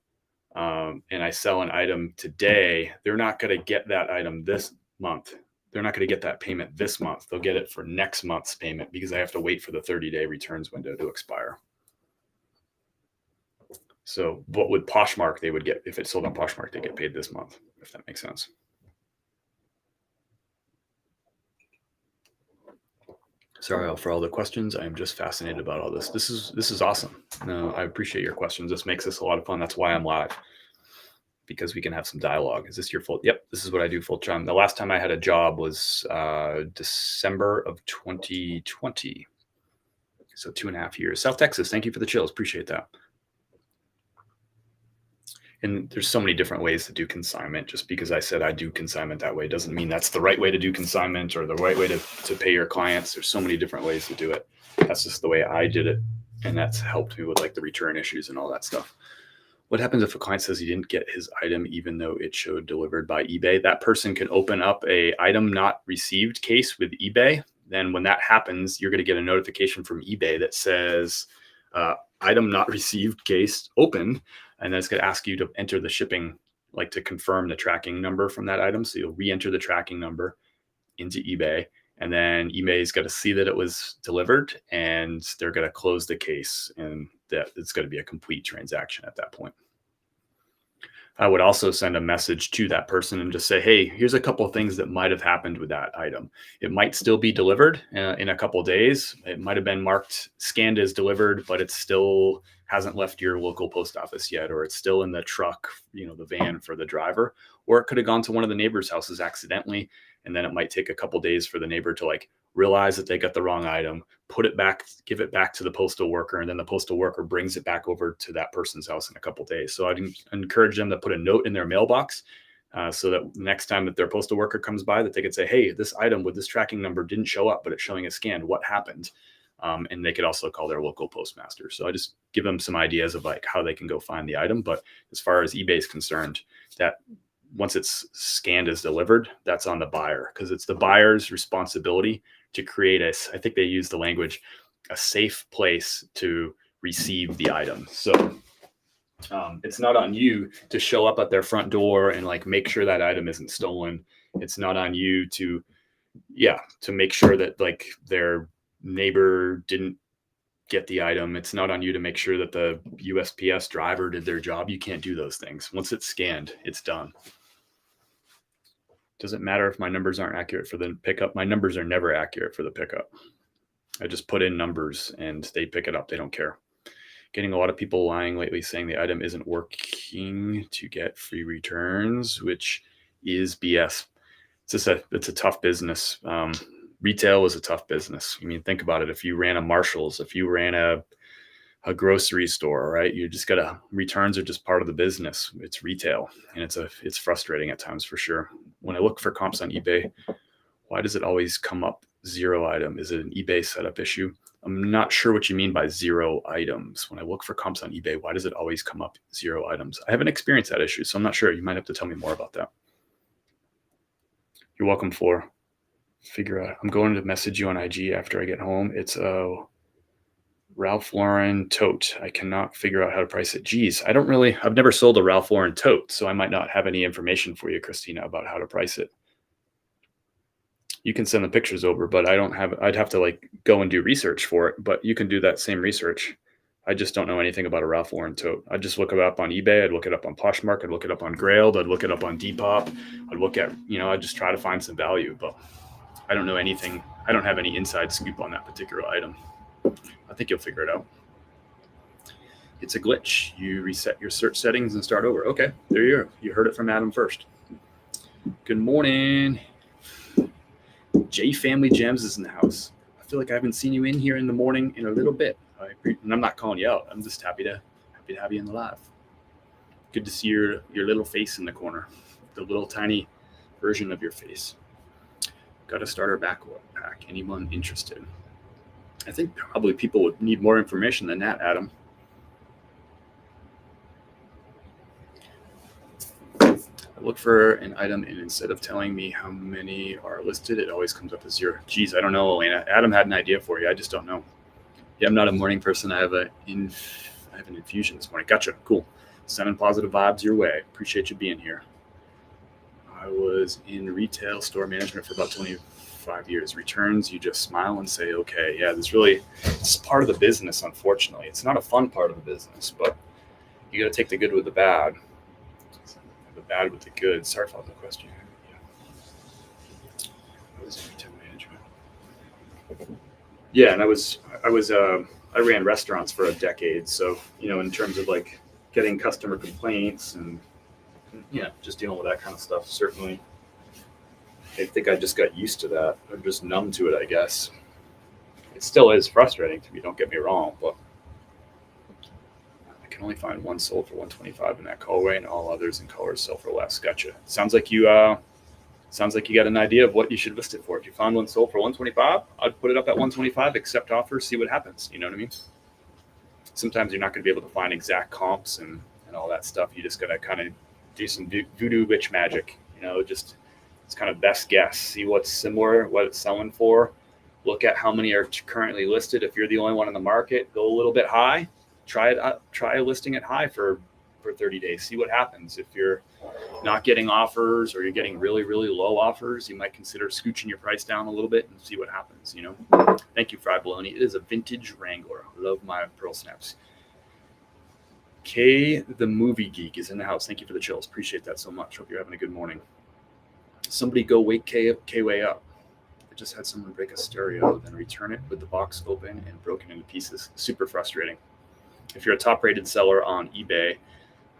and I sell an item today, they're not going to get that item this month. They're not going to get that payment this month. They'll get it for next month's payment because I have to wait for the 30-day returns window to expire. So what with Poshmark, they would get, if it's sold on Poshmark, they get paid this month, if that makes sense. Sorry for all the questions. I am just fascinated about all this. This is awesome. No, I appreciate your questions. This makes this a lot of fun. That's why I'm live, because we can have some dialogue. Is this your full? Yep, this is what I do full time. The last time I had a job was December of 2020. So 2.5 years. South Texas, thank you for the chills. Appreciate that. And there's so many different ways to do consignment. Just because I said I do consignment that way doesn't mean that's the right way to do consignment or the right way to pay your clients. There's so many different ways to do it. That's just the way I did it. And that's helped me with like the return issues and all that stuff. What happens if a client says he didn't get his item even though it showed delivered by eBay? That person can open up a item not received case with eBay. Then when that happens, you're going to get a notification from eBay that says item not received case open. And then it's going to ask you to enter the shipping, like to confirm the tracking number from that item. So you'll re-enter the tracking number into eBay. And then eBay's got to see that it was delivered and they're going to close the case. And that it's going to be a complete transaction at that point. I would also send a message to that person and just say, hey, here's a couple of things that might have happened with that item. It might still be delivered in a couple of days. It might have been marked, scanned as delivered, but it still hasn't left your local post office yet, or it's still in the truck, the van for the driver, or it could have gone to one of the neighbors' houses accidentally. And then it might take a couple of days for the neighbor to like realize that they got the wrong item, put it back, give it back to the postal worker, and then the postal worker brings it back over to that person's house in a couple of days. So I'd encourage them to put a note in their mailbox so that next time that their postal worker comes by, that they could say, hey, this item with this tracking number didn't show up, but it's showing as scanned. What happened? And they could also call their local postmaster. So I just give them some ideas of like how they can go find the item. But as far as eBay is concerned, that once it's scanned as delivered, that's on the buyer, because it's the buyer's responsibility to create I think they use the language, a safe place to receive the item. So it's not on you to show up at their front door and like make sure that item isn't stolen. It's not on you to make sure that like their neighbor didn't get the item. It's not on you to make sure that the USPS driver did their job. You can't do those things. Once it's scanned, it's done. Doesn't matter if my numbers aren't accurate for the pickup. My numbers are never accurate for the pickup. I just put in numbers and they pick it up. They don't care. Getting a lot of people lying lately saying the item isn't working to get free returns, which is BS. It's a tough business. Retail is a tough business. I mean, think about it. If you ran a Marshall's, if you ran a grocery store, right? You just gotta, returns are just part of the business. It's retail, and it's frustrating at times for sure. When I look for comps on eBay, why does it always come up zero item? Is it an eBay setup issue? I'm not sure what you mean by zero items. When I look for comps on eBay, why does it always come up zero items? I haven't experienced that issue, so I'm not sure. You might have to tell me more about that. You're welcome, Floor. Figure out. I'm going to message you on IG after I get home. It's a Ralph Lauren tote. I cannot figure out how to price it. Geez, I've never sold a Ralph Lauren tote, so I might not have any information for you, Christina, about how to price it. You can send the pictures over, but I'd have to like go and do research for it, but you can do that same research. I just don't know anything about a Ralph Lauren tote. I'd just look it up on eBay. I'd look it up on Poshmark. I'd look it up on Grailed. I'd look it up on Depop. I'd look at, I'd just try to find some value, but I don't know anything. I don't have any inside scoop on that particular item. I think you'll figure it out. It's a glitch. You reset your search settings and start over. Okay, there you are. You heard it from Adam first. Good morning. J Family Gems is in the house. I feel like I haven't seen you in here in the morning in a little bit. And I'm not calling you out. I'm just happy to have you in the live. Good to see your little face in the corner, the little tiny version of your face. Got a starter backpack. Anyone interested? I think probably people would need more information than that, Adam. I look for an item, and instead of telling me how many are listed, it always comes up as 0. Geez, I don't know, Elena. Adam had an idea for you. I just don't know. Yeah, I'm not a morning person. I have an infusion this morning. Gotcha. Cool. Sending positive vibes your way. Appreciate you being here. I was in retail store management for about 25 years. Returns, you just smile and say, okay. Yeah, it's part of the business, unfortunately. It's not a fun part of the business, but you got to take the good with the bad. The bad with the good. Sorry if I was a question. Yeah. I was in retail management. Yeah, and I ran restaurants for a decade. So, in terms of like getting customer complaints and just dealing with that kind of stuff, certainly I think I just got used to that. I'm just numb to it, I guess. It still is frustrating to me, don't get me wrong, but I can only find one sold for $125 in that colorway, and all others in colors sell for less. Gotcha. Sounds like you got an idea of what you should list it for. If you found one sold for $125, I'd put it up at $125, accept offers, see what happens. You know what I mean? Sometimes you're not going to be able to find exact comps and all that stuff. You just got to kind of do some voodoo witch magic. Just it's kind of best guess. See what's similar, what it's selling for. Look at how many are currently listed. If you're the only one in the market, go a little bit high. Try listing it high for 30 days. See what happens. If you're not getting offers or you're getting really, really low offers, you might consider scooching your price down a little bit and see what happens. Thank you, Fried Bologna. It is a vintage Wrangler. Love my pearl snaps. Kay, the movie geek, is in the house. Thank you for the chills. Appreciate that so much. Hope you're having a good morning. Somebody go wake Kay way up. I just had someone break a stereo, then return it with the box open and broken into pieces. Super frustrating. If you're a top-rated seller on eBay,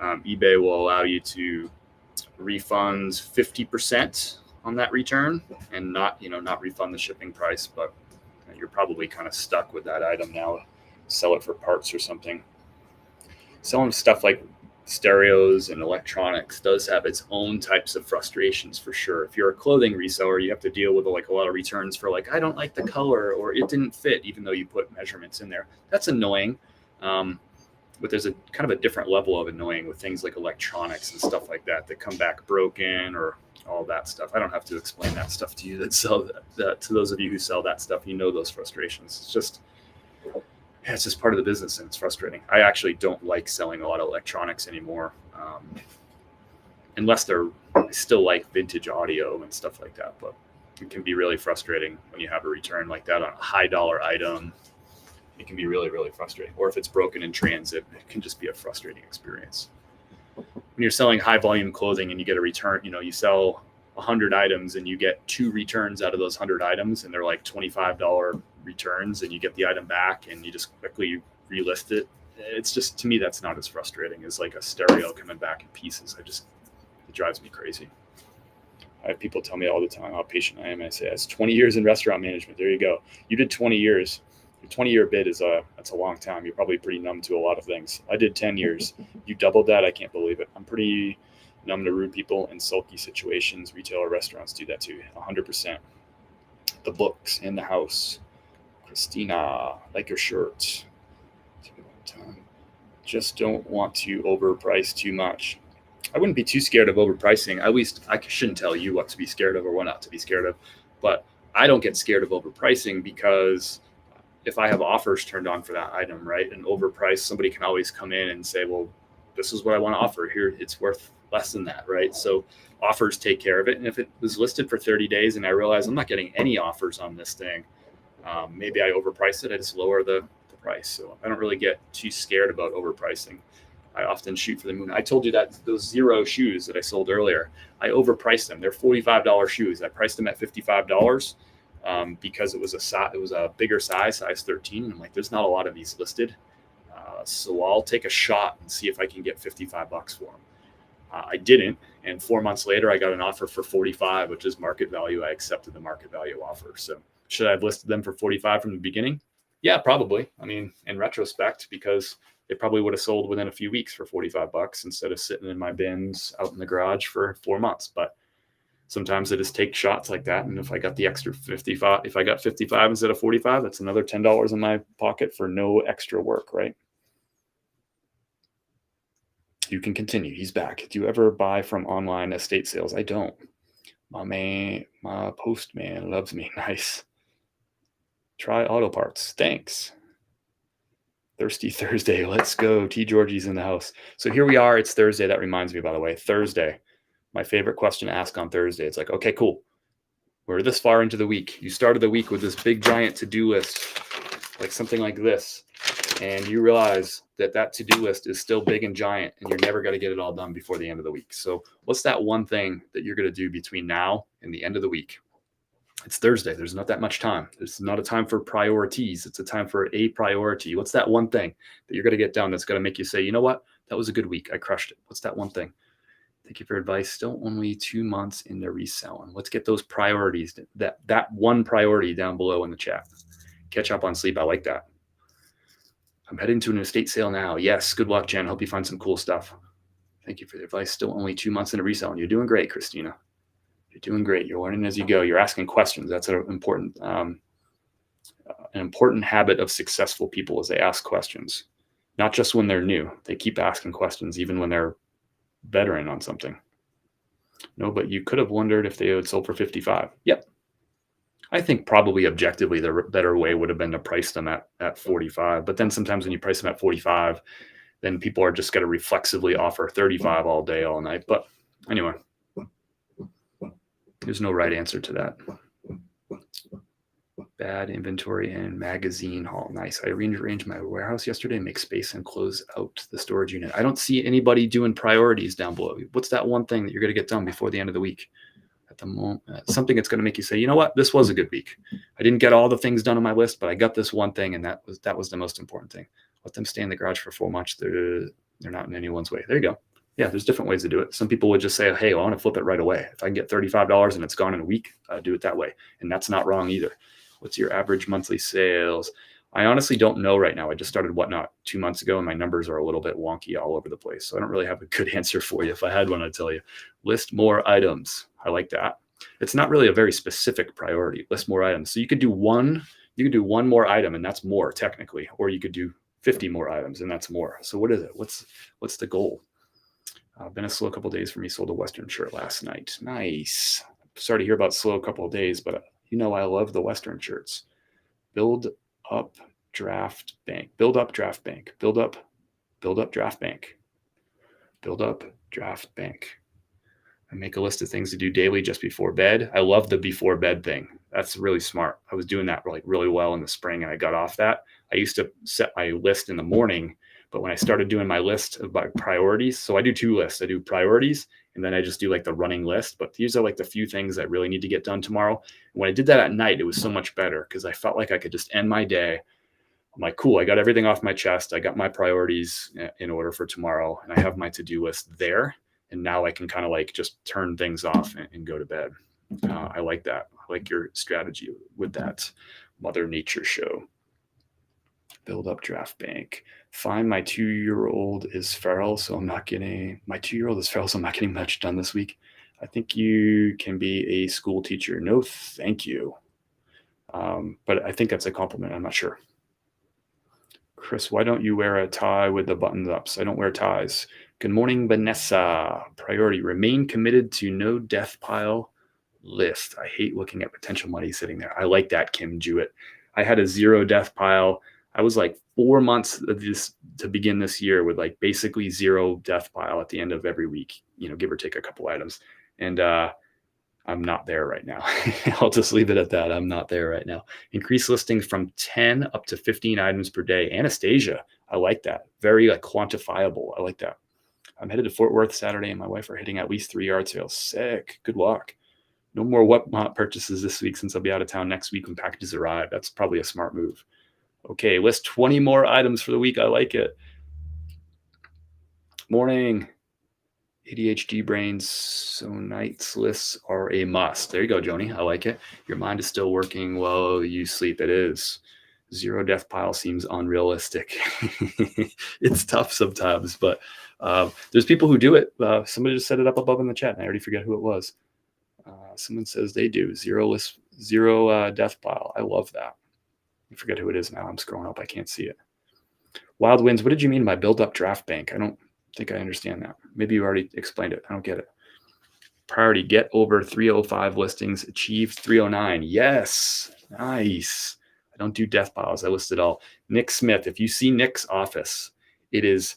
eBay will allow you to refund 50% on that return and not refund the shipping price, but you're probably kind of stuck with that item now. Sell it for parts or something. Selling stuff like stereos and electronics does have its own types of frustrations for sure. If you're a clothing reseller, you have to deal with a lot of returns for I don't like the color, or it didn't fit, even though you put measurements in there. That's annoying. But there's a kind of a different level of annoying with things like electronics and stuff like that come back broken or all that stuff. I don't have to explain that stuff to you that sell that to those of you who sell that stuff. Those frustrations. It's just part of the business, and it's frustrating. I actually don't like selling a lot of electronics anymore, unless I still like vintage audio and stuff like that. But it can be really frustrating when you have a return like that on a high dollar item. It can be really, really frustrating. Or if it's broken in transit, it can just be a frustrating experience. When you're selling high volume clothing and you get a return, you sell 100 items and you get 2 returns out of those 100 items, and they're like $25 returns, and you get the item back and you just quickly relist it. It's just, to me, that's not as frustrating as like a stereo coming back in pieces. It drives me crazy. I have people tell me all the time how patient I am. And I say, that's 20 years in restaurant management. There you go. You did 20 years. Your 20-year bid that's a long time. You're probably pretty numb to a lot of things. I did 10 years. You doubled that. I can't believe it. I'm pretty numb to rude people in sulky situations. Retailer restaurants do that too. 100%. The books in the house. Christina, like your shirt. Just don't want to overprice too much. I wouldn't be too scared of overpricing. At least I shouldn't tell you what to be scared of or what not to be scared of. But I don't get scared of overpricing because if I have offers turned on for that item, right, and overpriced, somebody can always come in and say, well, this is what I want to offer here. It's worth less than that, right? So offers take care of it. And if it was listed for 30 days and I realize I'm not getting any offers on this thing, maybe I overprice it. I just lower the price. So I don't really get too scared about overpricing. I often shoot for the moon. I told you that those Zero shoes that I sold earlier, I overpriced them. They're $45 shoes. I priced them at $55 because it was a bigger size 13. And I'm like, there's not a lot of these listed. So I'll take a shot and see if I can get $55 for them. I didn't. And 4 months later, I got an offer for 45, which is market value. I accepted the market value offer. So should I have listed them for 45 from the beginning? Yeah, probably. I mean, in retrospect, because they probably would have sold within a few weeks for $45 instead of sitting in my bins out in the garage for 4 months. But sometimes I just take shots like that. And if I got the extra 55, if I got 55 instead of 45, that's another $10 in my pocket for no extra work, right? You can continue. He's back. Do you ever buy from online estate sales? I don't. My postman loves me. Nice. Try auto parts. Thanks. Thirsty Thursday. Let's go. T. Georgie's in the house. So here we are. It's Thursday. That reminds me, by the way, Thursday. My favorite question to ask on Thursday. It's like, okay, cool. We're this far into the week. You started the week with this big giant to-do list, like something like this. And you realize that to-do list is still big and giant, and you're never going to get it all done before the end of the week. So what's that one thing that you're going to do between now and the end of the week? It's Thursday. There's not that much time. There's not a time for priorities. It's a time for a priority. What's that one thing that you're going to get done that's going to make you say, you know what? That was a good week. I crushed it. What's that one thing? Thank you for advice. Still only 2 months into reselling. Let's get those priorities, that one priority down below in the chat. Catch up on sleep. I like that. I'm heading to an estate sale now. Yes. Good luck, Jen. Hope you find some cool stuff. Thank you for the advice. Still only 2 months into reselling. You're doing great, Christina. You're doing great. You're learning as you go. You're asking questions. That's an important habit of successful people is they ask questions, not just when they're new. They keep asking questions even when they're veteran on something. No, but you could have wondered if they had sold for 55. Yep. I think probably objectively the better way would have been to price them at 45. But then sometimes when you price them at 45, then people are just going to reflexively offer 35 all day, all night. But anyway, there's no right answer to that. Bad inventory and magazine haul. Nice. I rearranged my warehouse yesterday, make space and close out the storage unit. I don't see anybody doing priorities down below. What's that one thing that you're going to get done before the end of the week? At the moment, something that's going to make you say, you know what, this was a good week. I didn't get all the things done on my list, but I got this one thing, and that was the most important thing. Let them stay in the garage for 4 months. They're not in anyone's way. There you go. Yeah, there's different ways to do it. Some people would just say, hey, well, I want to flip it right away. If I can get $35 and it's gone in a week, do it that way. And that's not wrong either. What's your average monthly sales? I honestly don't know right now. I just started Whatnot 2 months ago, and my numbers are a little bit wonky all over the place. So I don't really have a good answer for you. If I had one, I'd tell you. List more items. I like that. It's not really a very specific priority. List more items. So you could do one more item, and that's more technically, or you could do 50 more items, and that's more. So what is it? What's the goal? Been a slow couple of days for me. Sold a Western shirt last night. Nice. Sorry to hear about slow couple of days, but I love the Western shirts. Build up draft bank. Build up draft bank. Build up draft bank. Build up draft bank. I make a list of things to do daily just before bed. I love the before bed thing. That's really smart. I was doing that really well in the spring, and I got off that. I used to set my list in the morning, but when I started doing my list of my priorities, so I do 2 lists. I do priorities, and then I just do like the running list. But these are like the few things I really need to get done tomorrow. And when I did that at night, it was so much better because I felt like I could just end my day. I'm like, cool, I got everything off my chest. I got my priorities in order for tomorrow, and I have my to-do list there. And now I can kind of like just turn things off and go to bed. I like that. I like your strategy with that. Mother Nature show. Build up draft bank. Find my 2-year-old is feral, so I'm not getting much done this week. I think you can be a school teacher. No, thank you. But I think that's a compliment. I'm not sure. Chris, why don't you wear a tie with the buttons up? So I don't wear ties. Good morning, Vanessa. Priority, remain committed to no death pile list. I hate looking at potential money sitting there. I like that, Kim Jewett. I had a 0 death pile. I was like 4 months of this to begin this year with like basically 0 death pile at the end of every week, give or take a couple items. And I I'm not there right now. I'll just leave it at that. I'm not there right now. Increase listings from 10 up to 15 items per day. Anastasia, I like that. Very like quantifiable. I like that. I'm headed to Fort Worth Saturday, and my wife are hitting at least 3 yard sales. Sick. Good luck. No more Whatnot purchases this week since I'll be out of town next week when packages arrive. That's probably a smart move. Okay, list 20 more items for the week. I like it. Morning. ADHD brains, so nights lists are a must. There you go, Joni. I like it. Your mind is still working while you sleep. It is. Zero death pile seems unrealistic. It's tough sometimes, but there's people who do it. Somebody just set it up above in the chat, and I already forget who it was. Someone says they do zero death pile. I love that. I forget who it is now. I'm scrolling up. I can't see it. Wild Winds. What did you mean by build up draft bank? I don't think I understand that. Maybe you already explained it. I don't get it. Priority, get over 305 listings, achieved 309. Yes, nice. I don't do death piles. I list it all. Nick Smith, if you see Nick's office, it is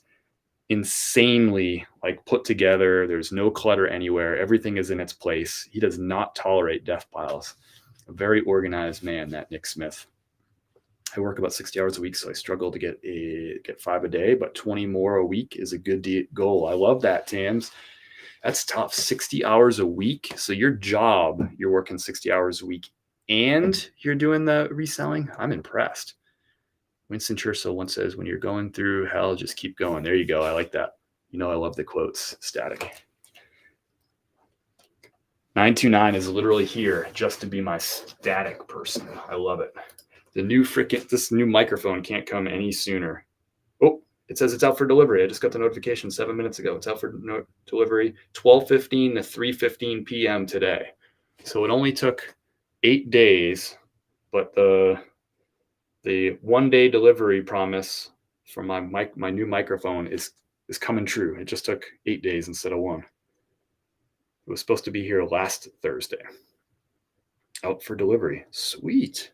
insanely like put together. There's no clutter anywhere. Everything is in its place. He does not tolerate death piles. A very organized man, that Nick Smith. I work about 60 hours a week, so I struggle to get 5 a day, but 20 more a week is a good goal. I love that, Tams. That's tough. 60 hours a week. So your job, you're working 60 hours a week and you're doing the reselling. I'm impressed. Winston Churchill once says, when you're going through hell, just keep going. There you go. I like that. You know, I love the quotes. Static. 929 is literally here just to be my static person. I love it. This new microphone can't come any sooner. Oh, it says it's out for delivery. I just got the notification 7 minutes ago. It's out for delivery 12:15 to 3:15 p.m. today. So it only took 8 days, but the 1 day delivery promise for my new microphone is coming true. It just took 8 days instead of 1. It was supposed to be here last Thursday. Out for delivery. Sweet.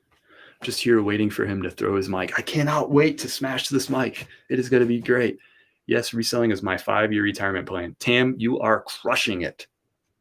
Just here waiting for him to throw his mic. I cannot wait to smash this mic. It is going to be great. Yes, reselling is my 5-year retirement plan. Tam, you are crushing it.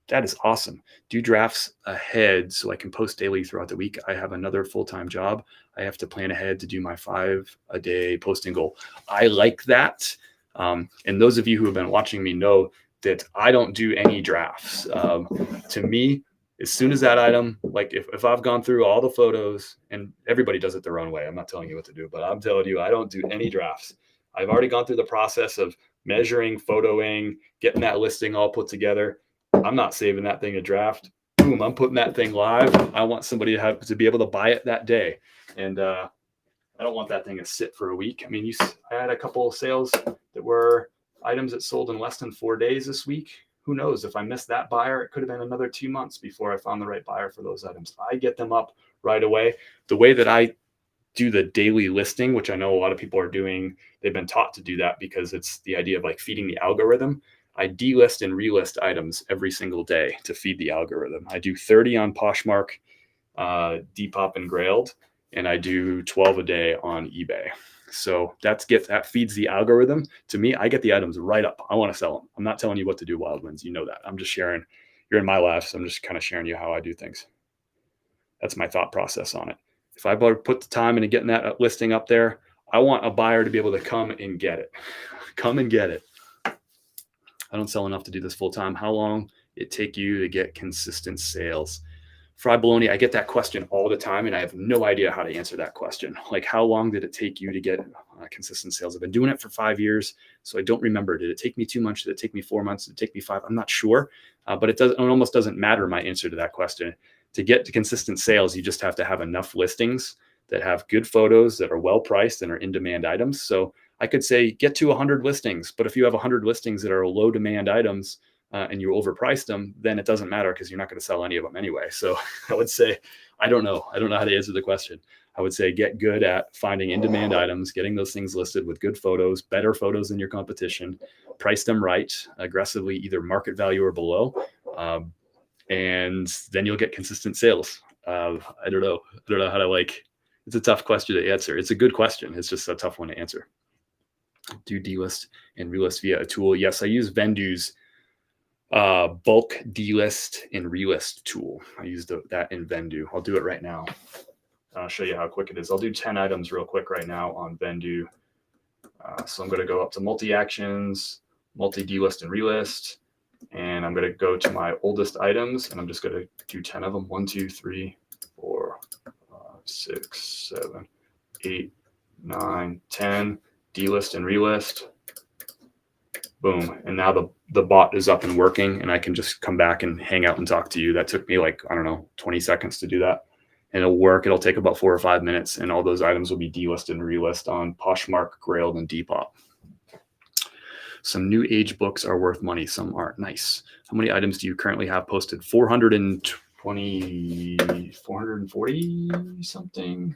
That is awesome. Do drafts ahead so I can post daily throughout the week. I have another full-time job. I have to plan ahead to do my 5 a day posting goal. I like that. And those of you who have been watching me know that I don't do any drafts. To me, as soon as that item, like if I've gone through all the photos, and everybody does it their own way, I'm not telling you what to do, but I'm telling you, I don't do any drafts. I've already gone through the process of measuring, photoing, getting that listing all put together. I'm not saving that thing a draft. Boom, I'm putting that thing live. I want somebody to be able to buy it that day. And I don't want that thing to sit for a week. I mean, I had a couple of sales that were items that sold in less than 4 days this week. Who knows? If I missed that buyer, it could have been another 2 months before I found the right buyer for those items. I get them up right away. The way that I do the daily listing, which I know a lot of people are doing, they've been taught to do that because it's the idea of like feeding the algorithm. I delist and relist items every single day to feed the algorithm. I do 30 on Poshmark, Depop, and Grailed, and I do 12 a day on eBay. So that feeds the algorithm. To me, I get the items right up. I want to sell them. I'm not telling you what to do, Wild Winds. You know that. I'm just sharing. You're in my life, so I'm just kind of sharing you how I do things. That's my thought process on it. If I put the time into getting that listing up there, I want a buyer to be able to come and get it. Come and get it. I don't sell enough to do this full time. How long it take you to get consistent sales? Fry Bologna, I get that question all the time, and I have no idea how to answer that question. Like, how long did it take you to get consistent sales? I've been doing it for 5 years, so I don't remember. Did it take me 2 months? Did it take me 4 months? Did it take me 5? I'm not sure, but it almost doesn't matter my answer to that question. To get to consistent sales, you just have to have enough listings that have good photos, that are well priced, and are in demand items. So I could say get to 100 listings, but if you have 100 listings that are low demand items, and you overpriced them, then it doesn't matter because you're not going to sell any of them anyway. So I would say, I don't know how to answer the question. I would say get good at finding in-demand items, getting those things listed with good photos, better photos than your competition, price them right, aggressively, either market value or below, and then you'll get consistent sales. I don't know how to it's a tough question to answer. It's a good question. It's just a tough one to answer. Do delist and relist via a tool? Yes, I use Vendu's. bulk delist and relist tool. I use that in Vendu. I'll do it right now. I'll show you how quick it is. I'll do 10 items real quick right now on Vendu. So I'm going to go up to multi-actions, multi-delist and relist, and I'm going to go to my oldest items, and I'm just going to do 10 of them. 1, 2, 3, 4, 5, 6, 7, 8, 9, 10. Delist and relist. Boom. And now the bot is up and working, and I can just come back and hang out and talk to you. That took me like, I don't know, 20 seconds to do that. And it'll work. It'll take about 4 or 5 minutes, and all those items will be delisted and relist on Poshmark, Grailed, and Depop. Some new age books are worth money. Some aren't. Nice. How many items do you currently have posted? 420, 440 something.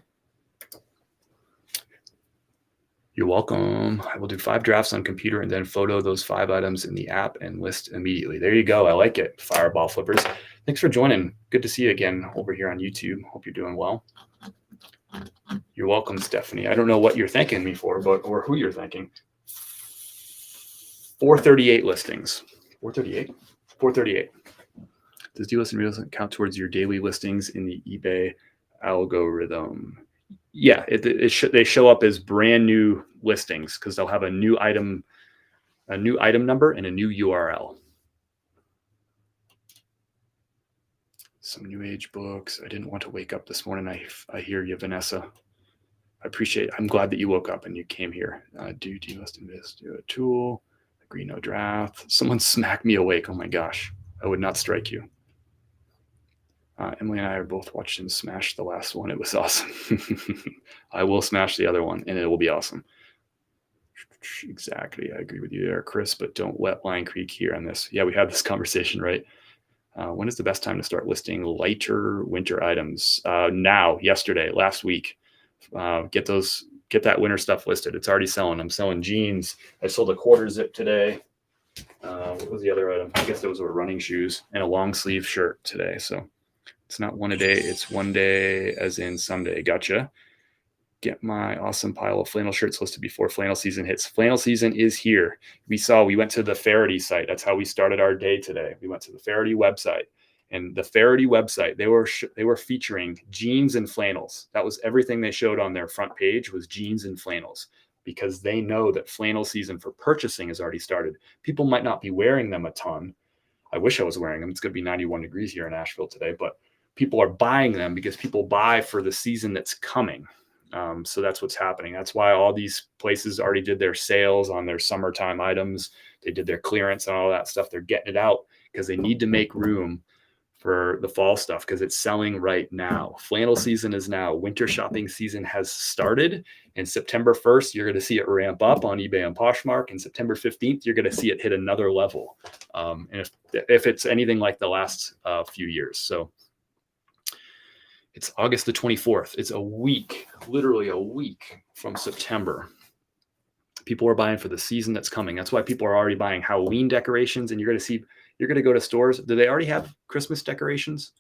You're welcome. I will do 5 drafts on computer and then photo those 5 items in the app and list immediately. There you go. I like it. Fireball flippers. Thanks for joining. Good to see you again over here on YouTube. Hope you're doing well. You're welcome, Stephanie. I don't know what you're thanking me for, or who you're thanking. 438 listings. 438? 438. Does delist and relist count towards your daily listings in the eBay algorithm? Yeah, they show up as brand new listings because they'll have a new item number and a new URL. Some new age books. I didn't want to wake up this morning. I hear you, Vanessa. I'm glad that you woke up and you came here. Do delist and list, do a tool, agree no draft. Someone smacked me awake. Oh my gosh. I would not strike you. Emily and I are both watching Smash the last one. It was awesome. I will smash the other one, and it will be awesome. Exactly. I agree with you there, Chris, but don't let Lion Creek hear on this. Yeah, we had this conversation, right? When is the best time to start listing lighter winter items? Now, yesterday, last week. Get that winter stuff listed. It's already selling. I'm selling jeans. I sold a quarter zip today. What was the other item? I guess those were running shoes and a long sleeve shirt today. So it's not one a day. It's one day as in Sunday. Gotcha. Get my awesome pile of flannel shirts listed before flannel season hits. Flannel season is here. We went to the Faraday site. That's how we started our day today. We went to the Faraday website, and the Faraday website, they were featuring jeans and flannels. That was everything they showed on their front page was jeans and flannels, because they know that flannel season for purchasing has already started. People might not be wearing them a ton. I wish I was wearing them. It's going to be 91 degrees here in Asheville today, but people are buying them because people buy for the season that's coming. So that's what's happening. That's why all these places already did their sales on their summertime items. They did their clearance and all that stuff. They're getting it out because they need to make room for the fall stuff because it's selling right now. Flannel season is now. Winter shopping season has started. And September 1st, you're going to see it ramp up on eBay and Poshmark. And September 15th, you're going to see it hit another level. And if it's anything like the last few years. So it's August the 24th. It's a week, literally a week from September. People are buying for the season that's coming. That's why people are already buying Halloween decorations. And you're going to go to stores. Do they already have Christmas decorations?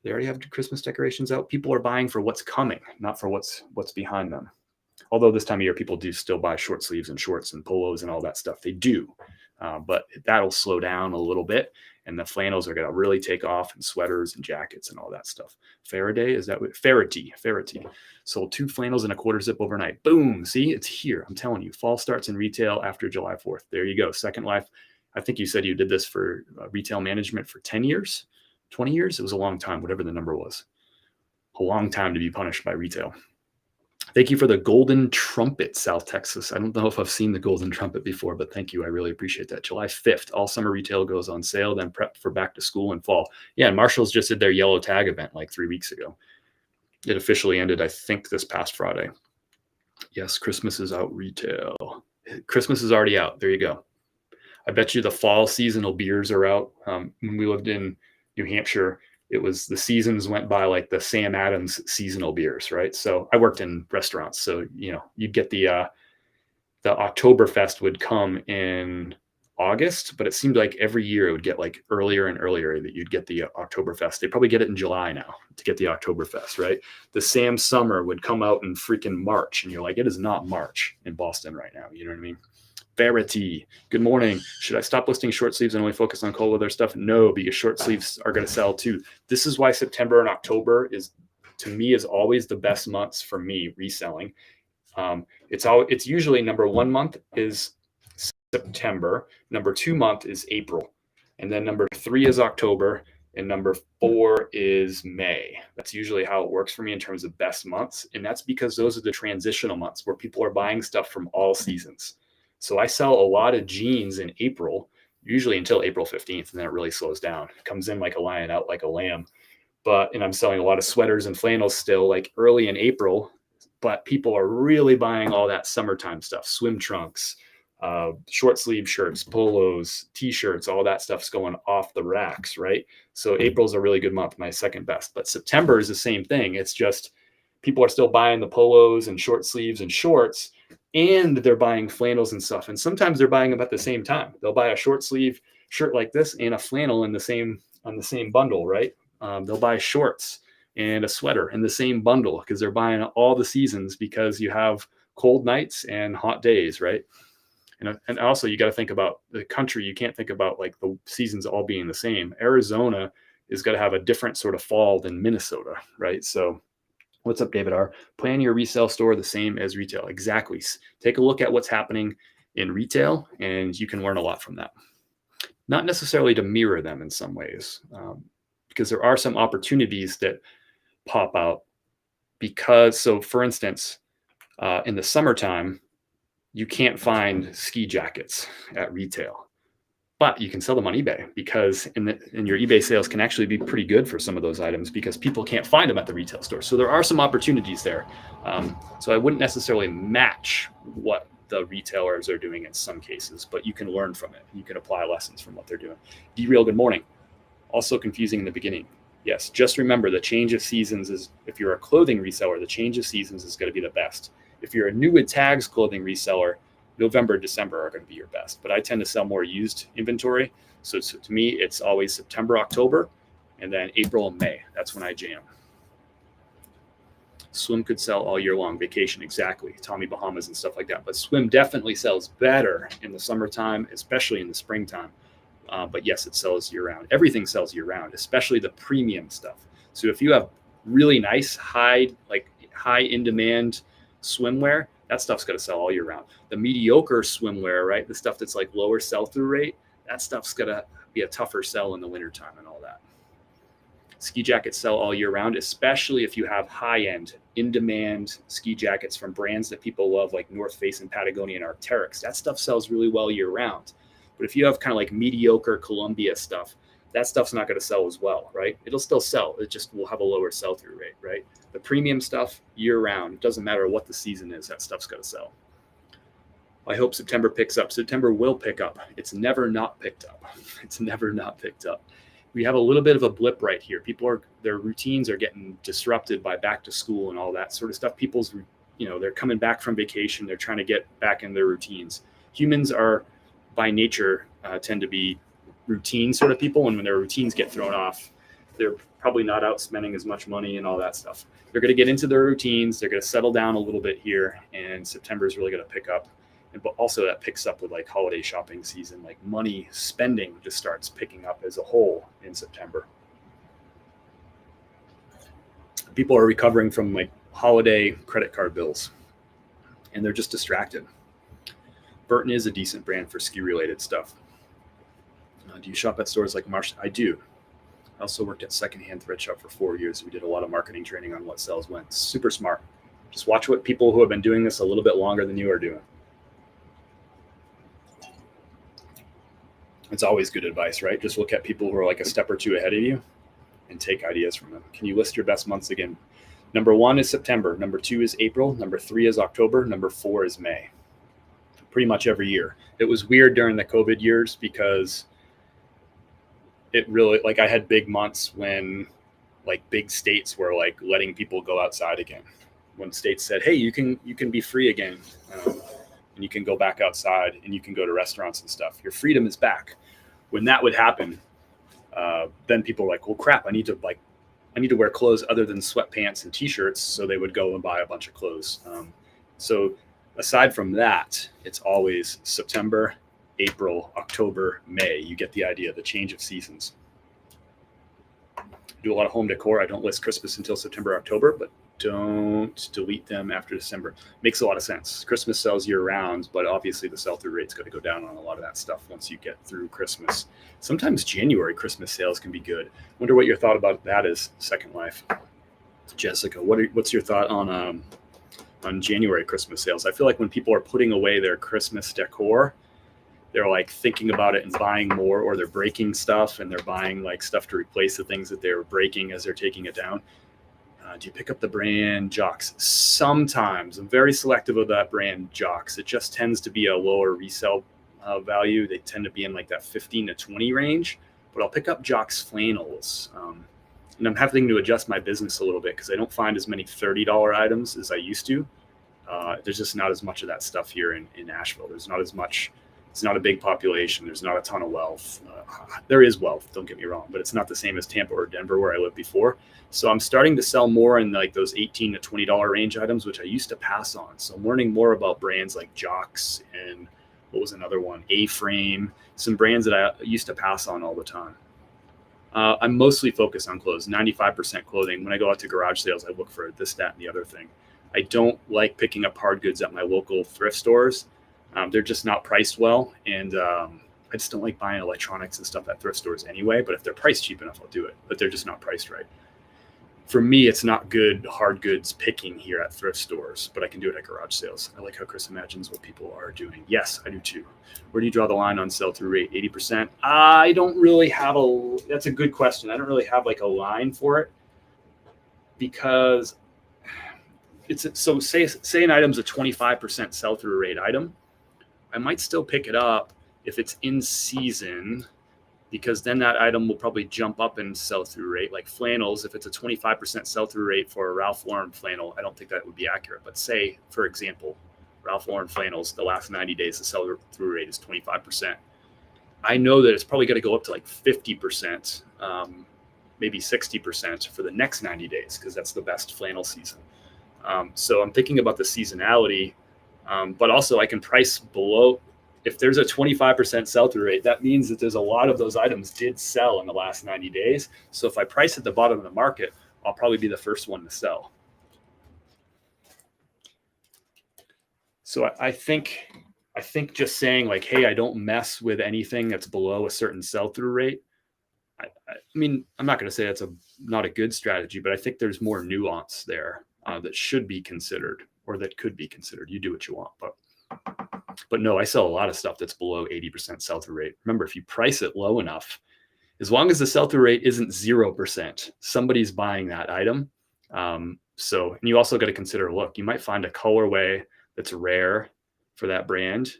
They already have Christmas decorations out. People are buying for what's coming, not for what's behind them. Although this time of year, people do still buy short sleeves and shorts and polos and all that stuff. They do. But that'll slow down a little bit. And the flannels are going to really take off, and sweaters and jackets and all that stuff. Faraday, is that what? Faraday. Sold 2 flannels and a quarter zip overnight. Boom. See, it's here. I'm telling you, fall starts in retail after July 4th. There you go. Second Life. I think you said you did this for retail management for 10 years, 20 years. It was a long time, whatever the number was. A long time to be punished by retail. Thank you for the golden trumpet, South Texas. I don't know if I've seen the golden trumpet before, but thank you. I really appreciate that. July 5th, all summer retail goes on sale, then prep for back to school and fall. Yeah, and Marshall's just did their yellow tag event like 3 weeks ago. It officially ended, I think, this past Friday. Yes, Christmas is out retail. Christmas is already out. There you go. I bet you the fall seasonal beers are out. When we lived in New Hampshire, it was the seasons went by like the Sam Adams seasonal beers, right? So I worked in restaurants. So, you'd get the Oktoberfest would come in August, but it seemed like every year it would get like earlier and earlier that you'd get the Oktoberfest. They probably get it in July now to get the Oktoberfest, right? The Sam Summer would come out in freaking March. And you're like, it is not March in Boston right now. You know what I mean? Verity. Good morning. Should I stop listing short sleeves and only focus on cold weather stuff? No, because short sleeves are going to sell too. This is why September and October to me, is always the best months for me reselling. It's usually number 1 month is September, number 2 month is April, and then number 3 is October, and number 4 is May. That's usually how it works for me in terms of best months. And that's because those are the transitional months where people are buying stuff from all seasons. So I sell a lot of jeans in April, usually until April 15th, and then it really slows down. It comes in like a lion, out like a lamb. And I'm selling a lot of sweaters and flannels still like early in April, but people are really buying all that summertime stuff, swim trunks, short sleeve shirts, polos, t-shirts, all that stuff's going off the racks, right? So April's a really good month, my second best. But September is the same thing. It's just people are still buying the polos and short sleeves and shorts, and they're buying flannels and stuff. And sometimes they're buying them at the same time. They'll buy a short sleeve shirt like this and a flannel on the same bundle, right? They'll buy shorts and a sweater in the same bundle because they're buying all the seasons, because you have cold nights and hot days, right? And also you got to think about the country. You can't think about like the seasons all being the same. Arizona is going to have a different sort of fall than Minnesota, right? So what's up, David R? Plan your resale store the same as retail. Exactly. Take a look at what's happening in retail, and you can learn a lot from that. Not necessarily to mirror them in some ways, because there are some opportunities that pop out. So for instance, in the summertime, you can't find ski jackets at retail, but you can sell them on eBay, because in your eBay sales can actually be pretty good for some of those items because people can't find them at the retail store. So there are some opportunities there. So I wouldn't necessarily match what the retailers are doing in some cases, but you can learn from it. You can apply lessons from what they're doing. D-Real, good morning. Also confusing in the beginning. Yes, just remember the change of seasons is, if you're a clothing reseller, the change of seasons is going to be the best. If you're a new with tags clothing reseller, November, December are going to be your best. But I tend to sell more used inventory. So to me, it's always September, October, and then April and May. That's when I jam. Swim could sell all year long. Vacation, exactly. Tommy Bahamas and stuff like that. But swim definitely sells better in the summertime, especially in the springtime. But yes, it sells year round. Everything sells year round, especially the premium stuff. So if you have really nice, high in demand swimwear, that stuff's going to sell all year round. The mediocre swimwear, right? The stuff that's like lower sell-through rate, that stuff's going to be a tougher sell in the wintertime and all that. Ski jackets sell all year round, especially if you have high-end, in-demand ski jackets from brands that people love, like North Face and Patagonia and Arc'teryx. That stuff sells really well year round. But if you have kind of like mediocre Columbia stuff, that stuff's not going to sell as well, right? It'll still sell. It just will have a lower sell-through rate, right? The premium stuff year round, doesn't matter what the season is, that stuff's going to sell. I hope September picks up. September will pick up. It's never not picked up. It's never not picked up. We have a little bit of a blip right here. Their routines are getting disrupted by back to school and all that sort of stuff. They're coming back from vacation. They're trying to get back in their routines. Humans are, by nature, tend to be routine sort of people. And when their routines get thrown off, they're probably not out spending as much money and all that stuff. They're going to get into their routines. They're going to settle down a little bit here. And September is really going to pick up. But also that picks up with like holiday shopping season, like money spending just starts picking up as a whole in September. People are recovering from like holiday credit card bills, and they're just distracted. Burton is a decent brand for ski related stuff. Do you shop at stores like Marsh? I do. I also worked at Secondhand Thread Shop for 4 years. We did a lot of marketing training on what sells when. Super smart. Just watch what people who have been doing this a little bit longer than you are doing. It's always good advice, right? Just look at people who are like a step or two ahead of you and take ideas from them. Can you list your best months again? Number 1 is September. Number 2 is April. Number 3 is October. Number 4 is May. Pretty much every year. It was weird during the COVID years because it really, like, I had big months when like big states were like letting people go outside again. When states said, hey, you can be free again, and you can go back outside and you can go to restaurants and stuff. Your freedom is back. When that would happen, then people were like, well, crap, I need to wear clothes other than sweatpants and t-shirts. So they would go and buy a bunch of clothes. So aside from that, it's always September, April, October, May. You get the idea, the change of seasons. I do a lot of home decor. I don't list Christmas until September, October, but don't delete them after December. Makes a lot of sense. Christmas sells year round, but obviously the sell-through rate's going to go down on a lot of that stuff once you get through Christmas. Sometimes January Christmas sales can be good. Wonder what your thought about that is, Second Life. Jessica, what's your thought on January Christmas sales? I feel like when people are putting away their Christmas decor, they're like thinking about it and buying more, or they're breaking stuff and they're buying like stuff to replace the things that they're breaking as they're taking it down. Do you pick up the brand Jocks? Sometimes. I'm very selective of that brand Jocks. It just tends to be a lower resale value. They tend to be in like that 15 to 20 range, but I'll pick up Jocks flannels. And I'm having to adjust my business a little bit because I don't find as many $30 items as I used to. There's just not as much of that stuff here in Asheville. There's not as much. It's not a big population. There's not a ton of wealth. There is wealth, don't get me wrong, but it's not the same as Tampa or Denver where I lived before. So I'm starting to sell more in like those $18 to $20 range items, which I used to pass on. So I'm learning more about brands like Jocks and what was another one? A-Frame, some brands that I used to pass on all the time. I'm mostly focused on clothes, 95% clothing. When I go out to garage sales, I look for this, that, and the other thing. I don't like picking up hard goods at my local thrift stores. They're just not priced well. And I just don't like buying electronics and stuff at thrift stores anyway. But if they're priced cheap enough, I'll do it. But they're just not priced right. For me, it's not good hard goods picking here at thrift stores, but I can do it at garage sales. I like how Chris imagines what people are doing. Yes, I do too. Where do you draw the line on sell-through rate? 80%? I don't really have that's a good question. I don't really have like a line for it because so say an item's a 25% sell-through rate item. I might still pick it up if it's in season, because then that item will probably jump up in sell-through rate. Like flannels, if it's a 25% sell-through rate for a Ralph Lauren flannel, I don't think that would be accurate. But say, for example, Ralph Lauren flannels, the last 90 days, the sell-through rate is 25%. I know that it's probably going to go up to like 50%, maybe 60% for the next 90 days, because that's the best flannel season. So I'm thinking about the seasonality, but also I can price below. If there's a 25% sell-through rate, that means that there's a lot of those items did sell in the last 90 days. So if I price at the bottom of the market, I'll probably be the first one to sell. So I think just saying like, hey, I don't mess with anything that's below a certain sell-through rate. I mean, I'm not going to say that's not a good strategy, but I think there's more nuance there that should be considered, or that could be considered. You do what you want, but no, I sell a lot of stuff that's below 80% sell-through rate. Remember, if you price it low enough, as long as the sell-through rate isn't 0%, somebody's buying that item. So, and you also got to consider, look, you might find a colorway that's rare for that brand.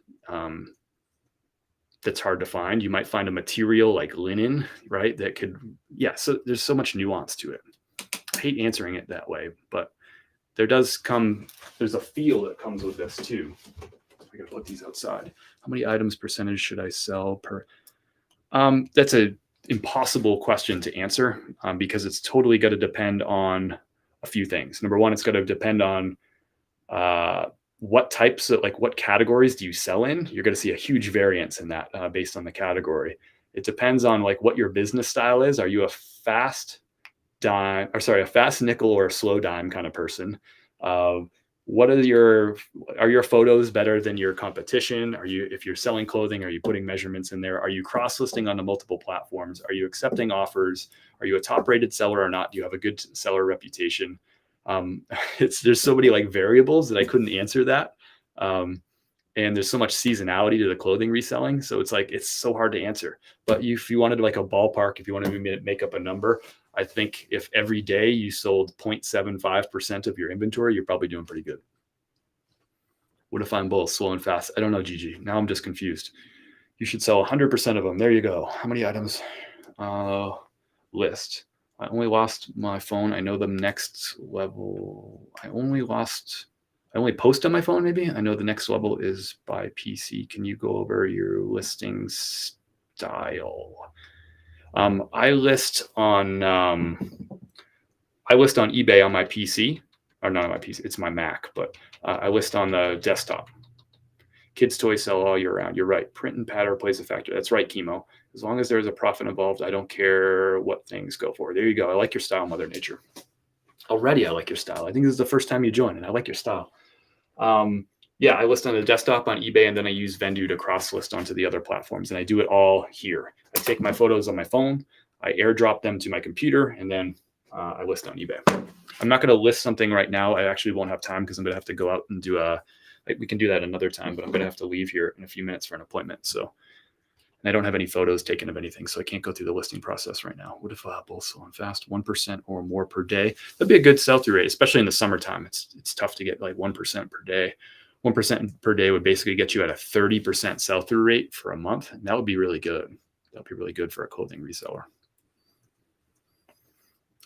That's hard to find. You might find a material like linen, right? That could, so there's so much nuance to it. I hate answering it that way, but there's a feel that comes with this too. I gotta put these outside. How many items percentage should I sell per? That's an impossible question to answer because it's totally got to depend on a few things. Number one, it's got to depend on what types of, like, what categories do you sell in? You're going to see a huge variance in that based on the category. It depends on like what your business style is. Are you a fast nickel or a slow dime kind of person? What are your photos better than your competition? If you're selling clothing, are you putting measurements in there? Are you cross-listing onto multiple platforms? Are you accepting offers? Are you a top-rated seller or not? Do you have a good seller reputation? There's so many like variables that I couldn't answer that. And there's so much seasonality to the clothing reselling. So it's so hard to answer. But if you wanted like a ballpark, if you wanted to make up a number, I think if every day you sold 0.75% of your inventory, you're probably doing pretty good. What if I'm both slow and fast? I don't know, Gigi. Now I'm just confused. You should sell 100% of them. There you go. How many items? List. I only lost my phone. I know the next level. I only post on my phone, maybe. I know the next level is by PC. Can you go over your listing style? I list on eBay on my PC, or not on my PC. It's my Mac, but I list on the desktop. Kids' toys sell all year round. You're right. Print and pattern plays a factor. That's right, Chemo. As long as there's a profit involved, I don't care what things go for. There you go. I like your style, Mother Nature. Already, I like your style. I think this is the first time you joined, and I like your style. Yeah, I list on the desktop on eBay, and then I use Vendoo to cross-list onto the other platforms, and I do it all here. I take my photos on my phone, I airdrop them to my computer, and then I list on eBay. I'm not going to list something right now. I actually won't have time because I'm going to have to go out and do we can do that another time, but I'm going to have to leave here in a few minutes for an appointment. So, and I don't have any photos taken of anything, so I can't go through the listing process right now. What if both sell on fast, 1% or more per day? That'd be a good sell-through rate, especially in the summertime. It's tough to get like 1% per day. 1% per day would basically get you at a 30% sell-through rate for a month. And that would be really good. That'd be really good for a clothing reseller.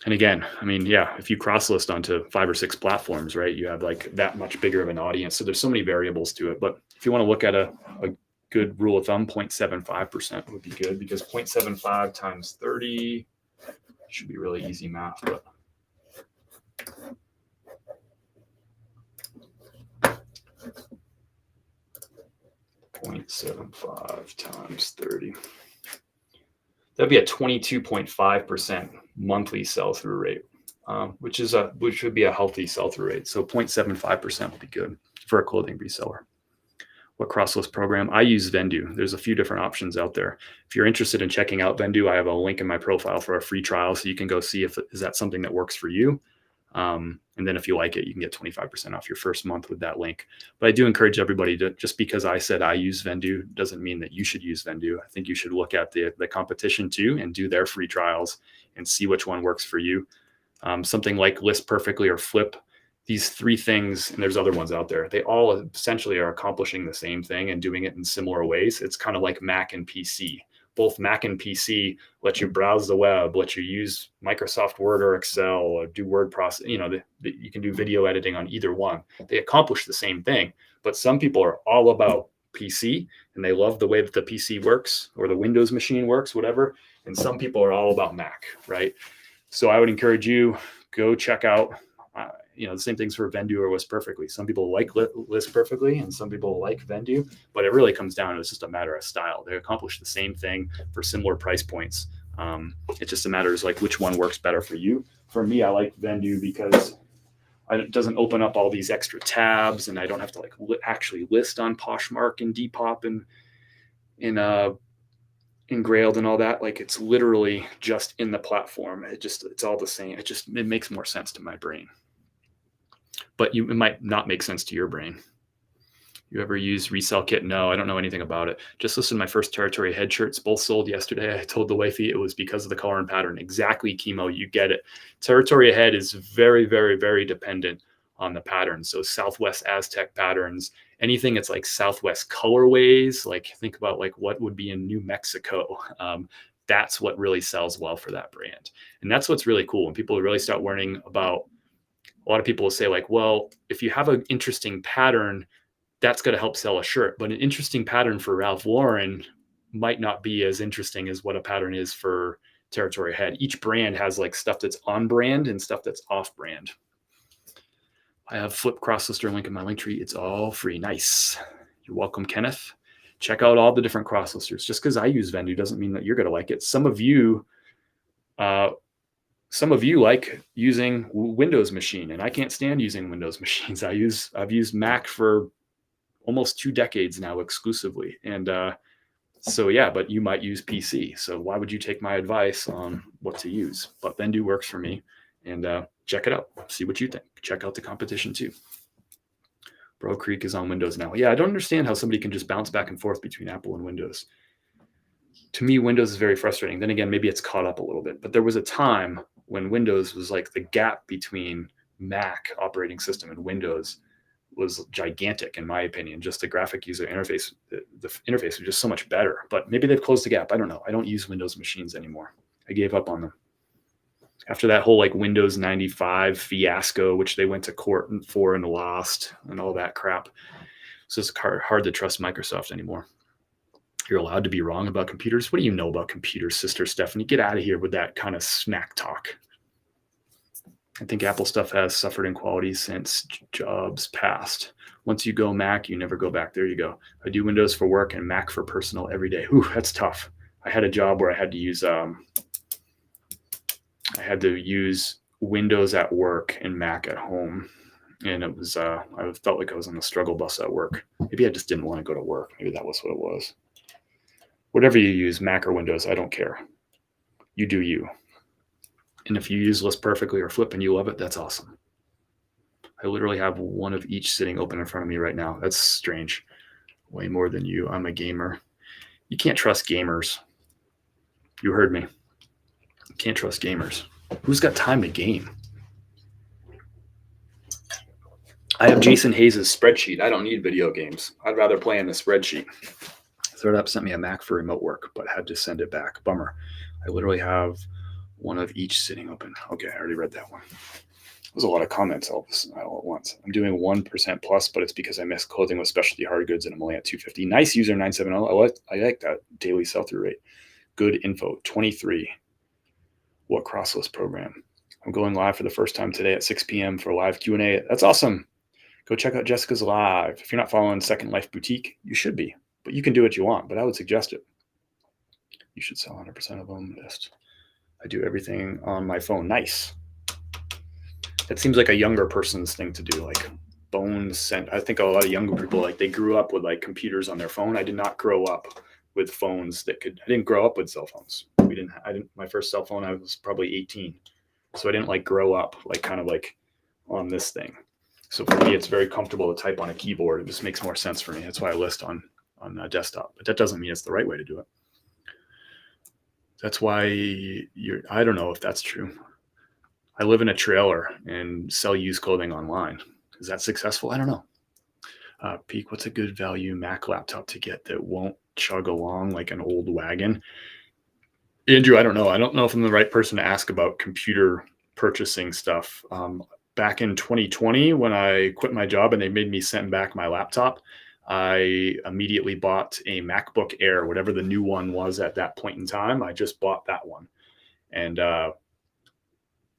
And again, I mean, yeah, if you cross list onto 5 or 6 platforms, right, you have like that much bigger of an audience. So there's so many variables to it. But if you want to look at a good rule of thumb, 0.75% would be good, because 0.75 times 30 should be really easy math. But 0.75 times 30. That'd be a 22.5% monthly sell-through rate, which would be a healthy sell-through rate. So 0.75% would be good for a clothing reseller. What cross-list program? I use Vendoo. There's a few different options out there. If you're interested in checking out Vendoo, I have a link in my profile for a free trial, so you can go see is that something that works for you. And then if you like it, you can get 25% off your first month with that link. But I do encourage everybody to, just because I said I use Vendoo doesn't mean that you should use Vendoo. I think you should look at the competition too and do their free trials and see which one works for you. Something like List Perfectly or Flip, these 3 things, and there's other ones out there, they all essentially are accomplishing the same thing and doing it in similar ways. It's kind of like Mac and PC. Both Mac and PC let you browse the web, let you use Microsoft Word or Excel, or do word process. You can do video editing on either one. They accomplish the same thing, but some people are all about PC and they love the way that the PC works or the Windows machine works, whatever. And some people are all about Mac, right? So I would encourage you, go check out, the same things for Vendoo or List Perfectly. Some people like List Perfectly and some people like Vendoo, but it really comes down to it's just a matter of style. They accomplish the same thing for similar price points. It's just a matter of like which one works better for you. For me, I like Vendoo because it doesn't open up all these extra tabs, and I don't have to actually list on Poshmark and Depop and in Grailed and all that. Like, it's literally just in the platform. It's all the same. It makes more sense to my brain. But it might not make sense to your brain. You ever use Resell Kit? No, I don't know anything about it. Just listed my first Territory Head shirts. Both sold yesterday. I told the wifey it was because of the color and pattern. Exactly, Chemo. You get it. Territory Head is very, very, very dependent on the pattern. So Southwest Aztec patterns, anything that's like Southwest colorways, like think about like what would be in New Mexico. That's what really sells well for that brand. And that's what's really cool. When people really start learning about, a lot of people will say like, well, if you have an interesting pattern, that's going to help sell a shirt. But an interesting pattern for Ralph Lauren might not be as interesting as what a pattern is for Territory Head. Each brand has like stuff that's on brand and stuff that's off brand. I have Flip Crosslister link in my link tree. It's all free. Nice. You're welcome, Kenneth. Check out all the different crosslisters. Just because I use Vendoo doesn't mean that you're going to like it. Some of you like using Windows Machine, and I can't stand using Windows machines. I've used Mac for almost 2 decades now exclusively. And so yeah, but you might use PC. So why would you take my advice on what to use? But Vendoo works for me, and check it out. See what you think. Check out the competition too. Bro Creek is on Windows now. Yeah, I don't understand how somebody can just bounce back and forth between Apple and Windows. To me, Windows is very frustrating. Then again, maybe it's caught up a little bit, but there was a time when Windows was like the gap between Mac operating system and Windows was gigantic, in my opinion. Just the graphic user interface, the interface was just so much better, but maybe they've closed the gap. I don't know. I don't use Windows machines anymore. I gave up on them. After that whole like Windows 95 fiasco, which they went to court for and lost and all that crap. So it's hard to trust Microsoft anymore. You're allowed to be wrong about computers. What do you know about computers, Sister Stephanie? Get out of here with that kind of smack talk. I think Apple stuff has suffered in quality since Jobs passed. Once you go Mac, you never go back. There you go. I do Windows for work and Mac for personal every day. Ooh, that's tough. I had a job where I had to use Windows at work and Mac at home. And it was, I felt like I was on the struggle bus at work. Maybe I just didn't want to go to work. Maybe that was what it was. Whatever you use, Mac or Windows, I don't care. You do you. And if you use List perfectly or Flip and you love it, that's awesome. I literally have one of each sitting open in front of me right now. That's strange. Way more than you. I'm a gamer. You can't trust gamers. You heard me. You can't trust gamers. Who's got time to game? I have Jason Hayes' spreadsheet. I don't need video games. I'd rather play in the spreadsheet. ThreadUp sent me a Mac for remote work, but had to send it back. Bummer. I literally have one of each sitting open. Okay, I already read that one. There's a lot of comments all at once. I'm doing 1% plus, but it's because I miss clothing with specialty hard goods and I'm only at 250. Nice user 970. I like that daily sell-through rate. Good info. 23. What crosslist program? I'm going live for the first time today at 6 p.m. for live Q&A. That's awesome. Go check out Jessica's live. If you're not following Second Life Boutique, you should be, but you can do what you want, but I would suggest it. You should sell 100% of them. List. I do everything on my phone. Nice. That seems like a younger person's thing to do, like phones. And I think a lot of younger people, like they grew up with like computers on their phone. I did not grow up with phones I didn't grow up with cell phones. My first cell phone, I was probably 18. So I didn't like grow up like kind of like on this thing. So for me, it's very comfortable to type on a keyboard. It just makes more sense for me. That's why I list on a desktop, but that doesn't mean it's the right way to do it. That's why I don't know if that's true. I live in a trailer and sell used clothing online. Is that successful? I don't know. Peak, what's a good value Mac laptop to get that won't chug along like an old wagon? Andrew, I don't know. I don't know if I'm the right person to ask about computer purchasing stuff. Back in 2020, when I quit my job and they made me send back my laptop, I immediately bought a MacBook Air, whatever the new one was at that point in time. I just bought that one. And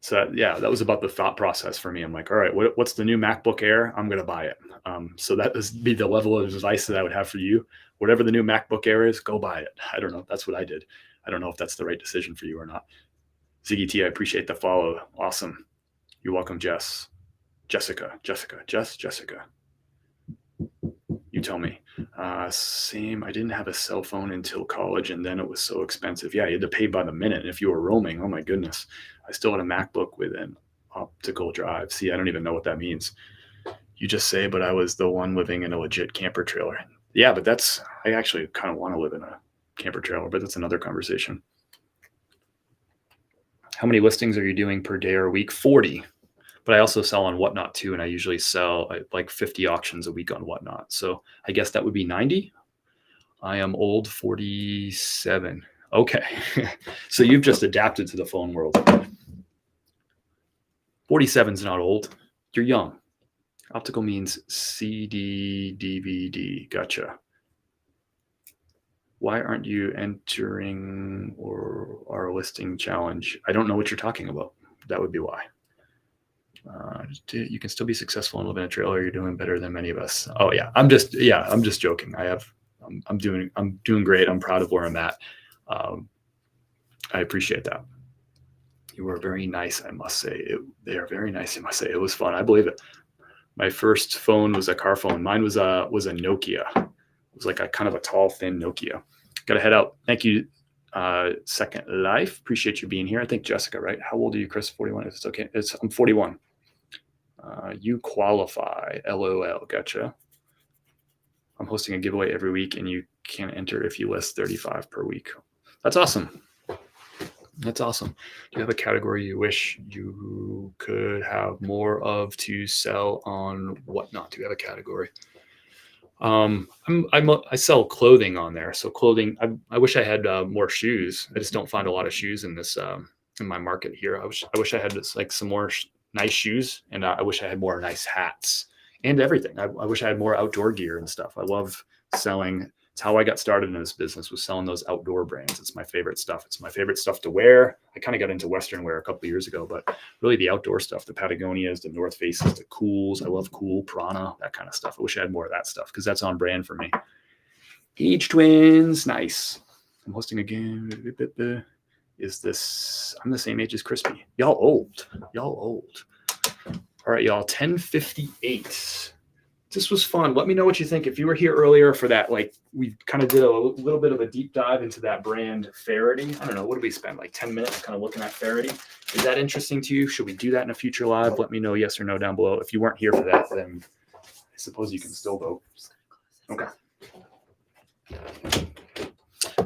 so yeah, that was about the thought process for me. I'm like, all right, what's the new MacBook Air? I'm going to buy it. So that would be the level of advice that I would have for you. Whatever the new MacBook Air is, go buy it. I don't know. That's what I did. I don't know if that's the right decision for you or not. Ziggy T, I appreciate the follow. Awesome. You're welcome, Jessica. You tell me. Same. I didn't have a cell phone until college, and then it was so expensive. Yeah, you had to pay by the minute. And if you were roaming, oh my goodness. I still had a MacBook with an optical drive. See, I don't even know what that means. You just say, but I was the one living in a legit camper trailer. Yeah, but I actually kind of want to live in a camper trailer, but that's another conversation. How many listings are you doing per day or week? 40. But I also sell on Whatnot too, and I usually sell like 50 auctions a week on Whatnot. So I guess that would be 90. I am old, 47. Okay. So you've just adapted to the phone world. 47 is not old. You're young. Optical means CD, DVD. Gotcha. Why aren't you entering our listing challenge? I don't know what you're talking about. That would be why. You can still be successful and live in a trailer. You're doing better than many of us. Oh yeah, I'm just joking. I'm doing great. I'm proud of where I'm at. I appreciate that. You were very nice, I must say. They are very nice, I must say. It was fun. I believe it. My first phone was a car phone. Mine was a Nokia. It was like a kind of a tall, thin Nokia. Got to head out. Thank you, Second Life. Appreciate you being here. I think Jessica, right? How old are you, Chris? 41. If it's okay. I'm 41. You qualify. LOL. Gotcha. I'm hosting a giveaway every week, and you can enter if you list 35 per week. That's awesome. That's awesome. Do you have a category you wish you could have more of to sell on Whatnot? Do you have a category? I sell clothing on there. So clothing, I wish I had more shoes. I just don't find a lot of shoes in this, in my market here. I wish I had like some more nice shoes, and I wish I had more nice hats and everything. I wish I had more outdoor gear and stuff. I love selling It's how I got started in this business, was selling those outdoor brands. It's my favorite stuff. It's my favorite stuff to wear. I kind of got into Western wear a couple of years ago, but really the outdoor stuff, the Patagonias, the North Faces, the Cools. I love Cool, Prana, that kind of stuff. I wish I had more of that stuff because that's on brand for me. Age twins, nice. I'm hosting again. Is this, I'm the same age as Crispy. Y'all old. All right, y'all, 10:58. This was fun. Let me know what you think. If you were here earlier for that, like we kind of did a little bit of a deep dive into that brand Faraday. I don't know, what did we spend? Like 10 minutes kind of looking at Faraday. Is that interesting to you? Should we do that in a future live? Let me know yes or no down below. If you weren't here for that, then I suppose you can still vote. Okay.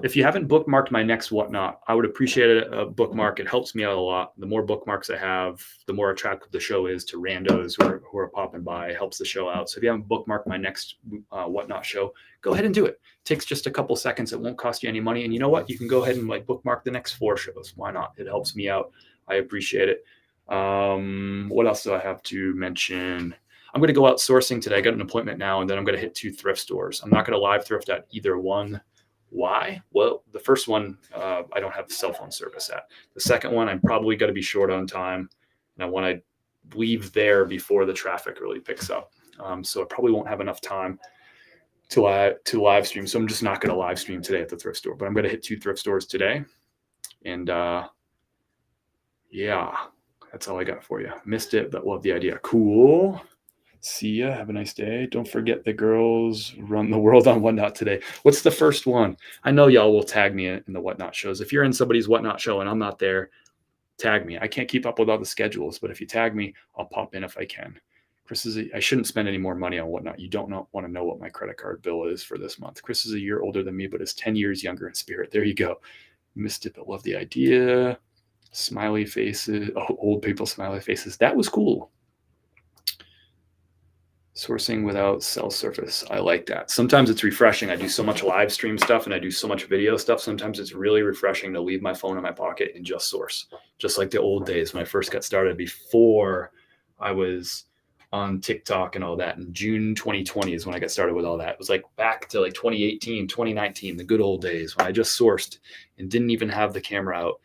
If you haven't bookmarked my next whatnot, I would appreciate a bookmark. It helps me out a lot. The more bookmarks I have, the more attractive the show is to randos who are popping by. It helps the show out. So if you haven't bookmarked my next whatnot show, go ahead and do it. It takes just a couple seconds. It won't cost you any money. And you know what? You can go ahead and like bookmark the next 4 shows. Why not? It helps me out. I appreciate it. What else do I have to mention? I'm going to go out sourcing today. I got an appointment now, and then I'm going to hit 2 thrift stores. I'm not going to live thrift at either one. Why? Well, the first one, I don't have the cell phone service at. The second one, I'm probably going to be short on time, and I want to leave there before the traffic really picks up. So I probably won't have enough time to live stream. So I'm just not going to live stream today at the thrift store, but I'm going to hit 2 thrift stores today. And yeah, that's all I got for you. Missed it, but love the idea. Cool. See ya. Have a nice day. Don't forget the girls run the world on Whatnot today. What's the first one? I know y'all will tag me in the Whatnot shows. If you're in somebody's Whatnot show and I'm not there, tag me. I can't keep up with all the schedules, but if you tag me, I'll pop in if I can. Chris I shouldn't spend any more money on Whatnot. You don't want to know what my credit card bill is for this month. Chris is a year older than me, but is 10 years younger in spirit. There you go. Missed it, but love the idea. Smiley faces. Oh, old people smiley faces. That was cool. Sourcing without cell service. I like that. Sometimes it's refreshing. I do so much live stream stuff and I do so much video stuff. Sometimes it's really refreshing to leave my phone in my pocket and just source. Just like the old days when I first got started before I was on TikTok and all that. In June 2020 is when I got started with all that. It was like back to like 2018, 2019, the good old days when I just sourced and didn't even have the camera out.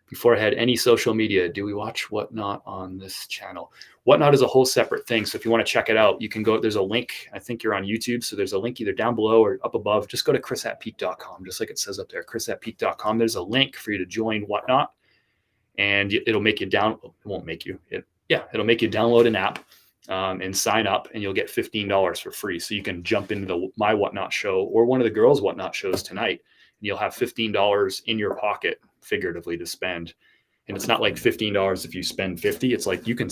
Before I had any social media. Do we watch Whatnot on this channel? Whatnot is a whole separate thing. So if you want to check it out, you can go, there's a link. I think you're on YouTube. So there's a link either down below or up above. Just go to chris@peak.com, just like it says up there, chris@peak.com. There's a link for you to join Whatnot, and it'll make you it won't make you, it'll make you download an app and sign up, and you'll get $15 for free. So you can jump into my Whatnot show or one of the girls' Whatnot shows tonight, and you'll have $15 in your pocket, figuratively, to spend. And it's not like $15 if you spend 50. It's like you can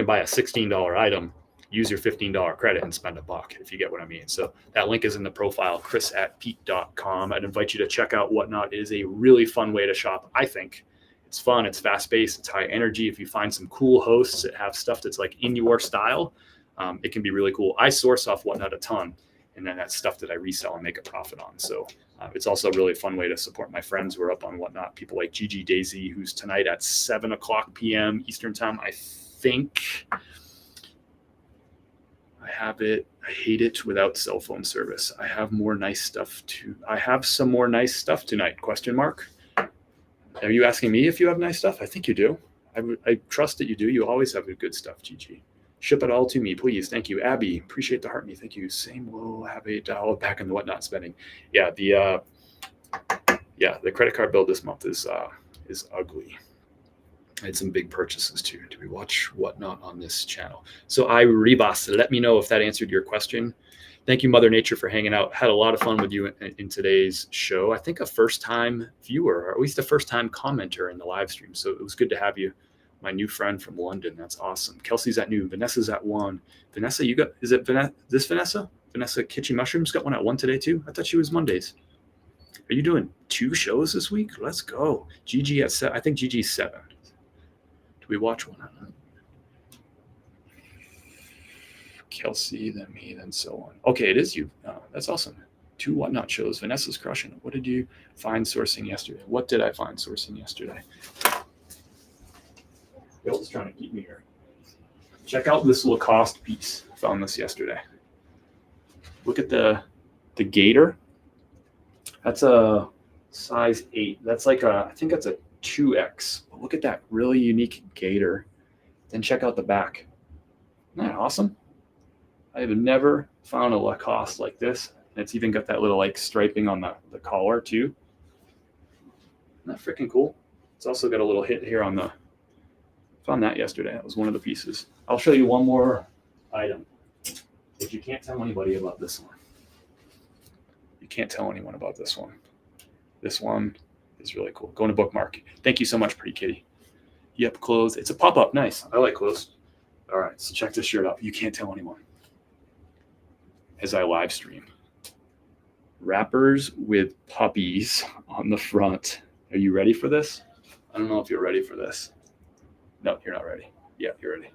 buy a $16 item, use your $15 credit, and spend $1, if you get what I mean. So that link is in the profile, chris@peak.com. I'd invite you to check out Whatnot. It is a really fun way to shop. I think it's fun. It's fast paced. It's high energy. If you find some cool hosts that have stuff that's like in your style, it can be really cool. I source off Whatnot a ton, and then that's stuff that I resell and make a profit on. So it's also a really fun way to support my friends who are up on Whatnot. People like Gigi Daisy, who's tonight at 7:00 p.m. Eastern time. I think I have it. I hate it without cell phone service. I have more nice stuff too. I have some more nice stuff tonight, ? Are you asking me if you have nice stuff? I think you do. I trust that you do. You always have good stuff, Gigi. Ship it all to me, please. Thank you. Abby, appreciate the heart me. Thank you. Same will have $8 back in the Whatnot spending. Yeah, the credit card bill this month is ugly. I had some big purchases too. Do we watch Whatnot on this channel? So Rebus, let me know if that answered your question. Thank you, Mother Nature, for hanging out. Had a lot of fun with you in today's show. I think a first-time viewer, or at least a first-time commenter in the live stream. So it was good to have you. My new friend from London. That's awesome. Kelsey's at noon. Vanessa's at 1. Vanessa, you got, is it this Vanessa? Vanessa Kitchen Mushrooms got one at 1 today too? I thought she was Mondays. Are you doing 2 shows this week? Let's go. Gigi at 7. I think Gigi's 7. Do we watch one? Kelsey, then me, then so on. Okay, it is you. Oh, that's awesome. 2 Whatnot shows. Vanessa's crushing it. What did you find sourcing yesterday? What did I find sourcing yesterday? Bill's trying to keep me here. Check out this Lacoste piece. Found this yesterday. Look at the gator. That's a size 8. That's like I think that's a 2X. But look at that really unique gator. Then check out the back. Isn't that awesome? I have never found a Lacoste like this. And it's even got that little like striping on the collar too. Isn't that freaking cool? It's also got a little hit here on the, found that yesterday. That was one of the pieces. I'll show you one more item. But you can't tell anybody about this one. You can't tell anyone about this one. This one is really cool. Going to bookmark. Thank you so much, Pretty Kitty. Yep, clothes. It's a pop-up. Nice. I like clothes. All right, so check this shirt out. You can't tell anyone. As I live stream. Wrappers with puppies on the front. Are you ready for this? I don't know if you're ready for this. No, you're not ready. Yeah, you're ready.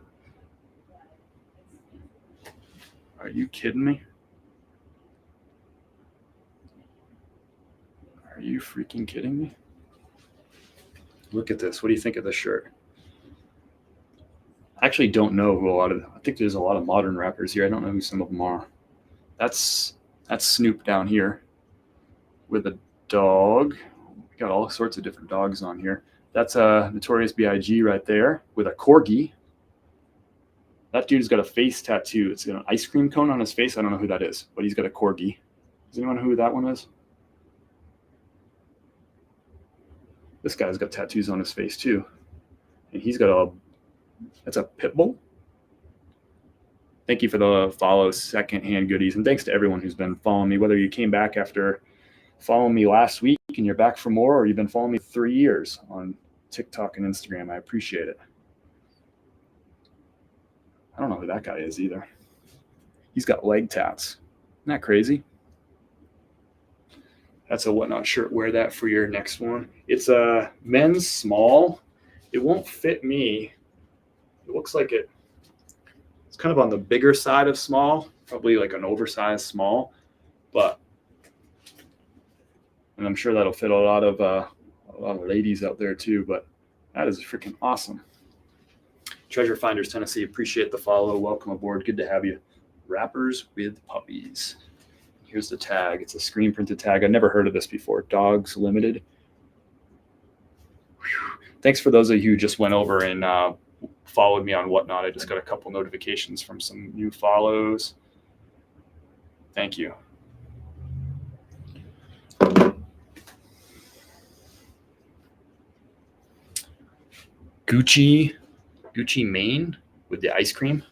Are you kidding me? Are you freaking kidding me? Look at this. What do you think of this shirt? I actually don't know who I think there's a lot of modern rappers here. I don't know who some of them are. That's Snoop down here with a dog. We got all sorts of different dogs on here. That's Notorious B.I.G. right there with a corgi. That dude's got a face tattoo. It's got an ice cream cone on his face. I don't know who that is, but he's got a corgi. Does anyone know who that one is? This guy's got tattoos on his face too. And he's got that's a pit bull. Thank you for the follow, secondhand goodies. And thanks to everyone who's been following me, whether you came back after following me last week and you're back for more, or you've been following me 3 years on TikTok and Instagram. I appreciate it. I don't know who that guy is either. He's got leg tats. Isn't that crazy? That's a Whatnot shirt. Wear that for your next one. It's a men's small. It won't fit me. It looks like it's kind of on the bigger side of small, probably like an oversized small, and I'm sure that'll fit a lot of ladies out there too. But that is freaking awesome. Treasure Finders Tennessee, appreciate the follow. Welcome aboard. Good to have you. Wrappers with puppies. Here's the tag. It's a screen printed tag. I've never heard of this before. Dogs Limited. Whew. Thanks for those of you who just went over and followed me on Whatnot. I just got a couple notifications from some new follows. Thank you. Gucci Mane with the ice cream.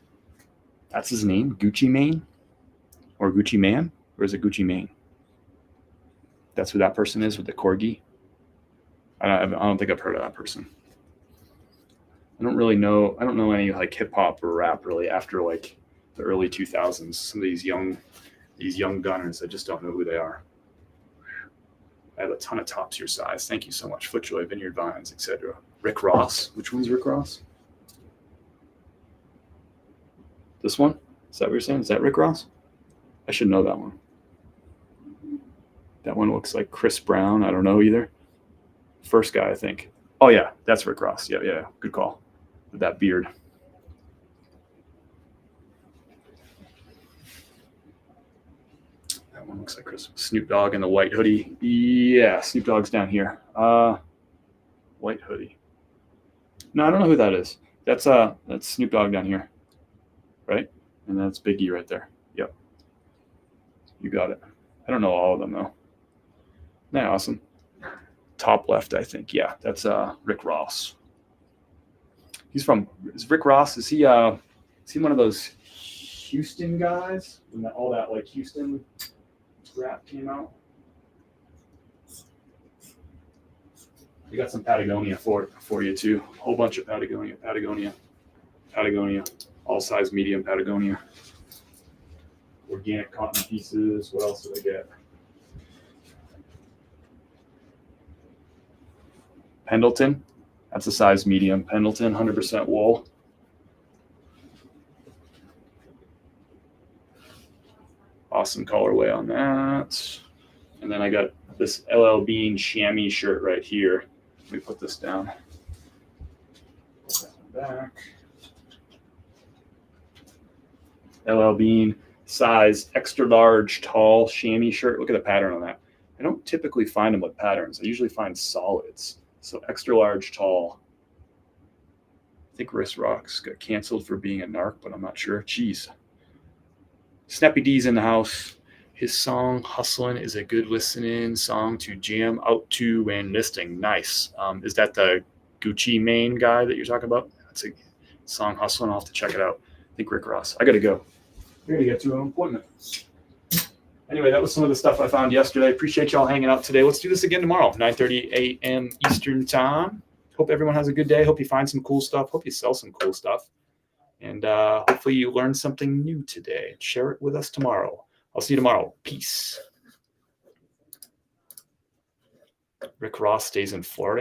That's his name, Gucci Mane, or Gucci Man, or is it Gucci Mane? That's who that person is with the corgi. I don't think I've heard of that person. I don't know any like hip hop or rap really after like the early 2000s. Some of these young gunners, I just don't know who they are. I have a ton of tops your size. Thank you so much. Footjoy, Vineyard Vines, etc. Rick Ross. Which one's Rick Ross? This one? Is that what you're saying? Is that Rick Ross? I should know that one. That one looks like Chris Brown. I don't know either. First guy, I think. Oh, yeah. That's Rick Ross. Yeah. Good call. With that beard. That one looks like Chris. Snoop Dogg in the white hoodie. Yeah, Snoop Dogg's down here. White hoodie. No, I don't know who that is. That's Snoop Dogg down here. Right? And that's Biggie right there. Yep. You got it. I don't know all of them, though. Isn't that awesome? Top left, I think. Yeah, that's Rick Ross. Is Rick Ross, is he one of those Houston guys? When all that like Houston rap came out? We got some Patagonia for you too. A whole bunch of Patagonia. All size medium Patagonia. Organic cotton pieces. What else did I get? Pendleton. That's a size medium. Pendleton, 100% wool. Awesome colorway on that. And then I got this LL Bean chamois shirt right here. Let me put this down. Put that back. LL Bean size extra large tall chamois shirt. Look at the pattern on that. I don't typically find them with patterns. I usually find solids. So extra large, tall. I think Riss Rocks got canceled for being a narc, but I'm not sure. Jeez. Snappy D's in the house. His song "Hustlin'" is a good listening song to jam out to when listing. Nice. Is that the Gucci Mane guy that you're talking about? That's a song "Hustlin'." I'll have to check it out. I think Rick Ross. I gotta go. I gotta get to an appointment. Anyway, that was some of the stuff I found yesterday. Appreciate y'all hanging out today. Let's do this again tomorrow, 9:30 a.m. Eastern time. Hope everyone has a good day. Hope you find some cool stuff. Hope you sell some cool stuff. And hopefully you learned something new today. Share it with us tomorrow. I'll see you tomorrow. Peace. Rick Ross stays in Florida.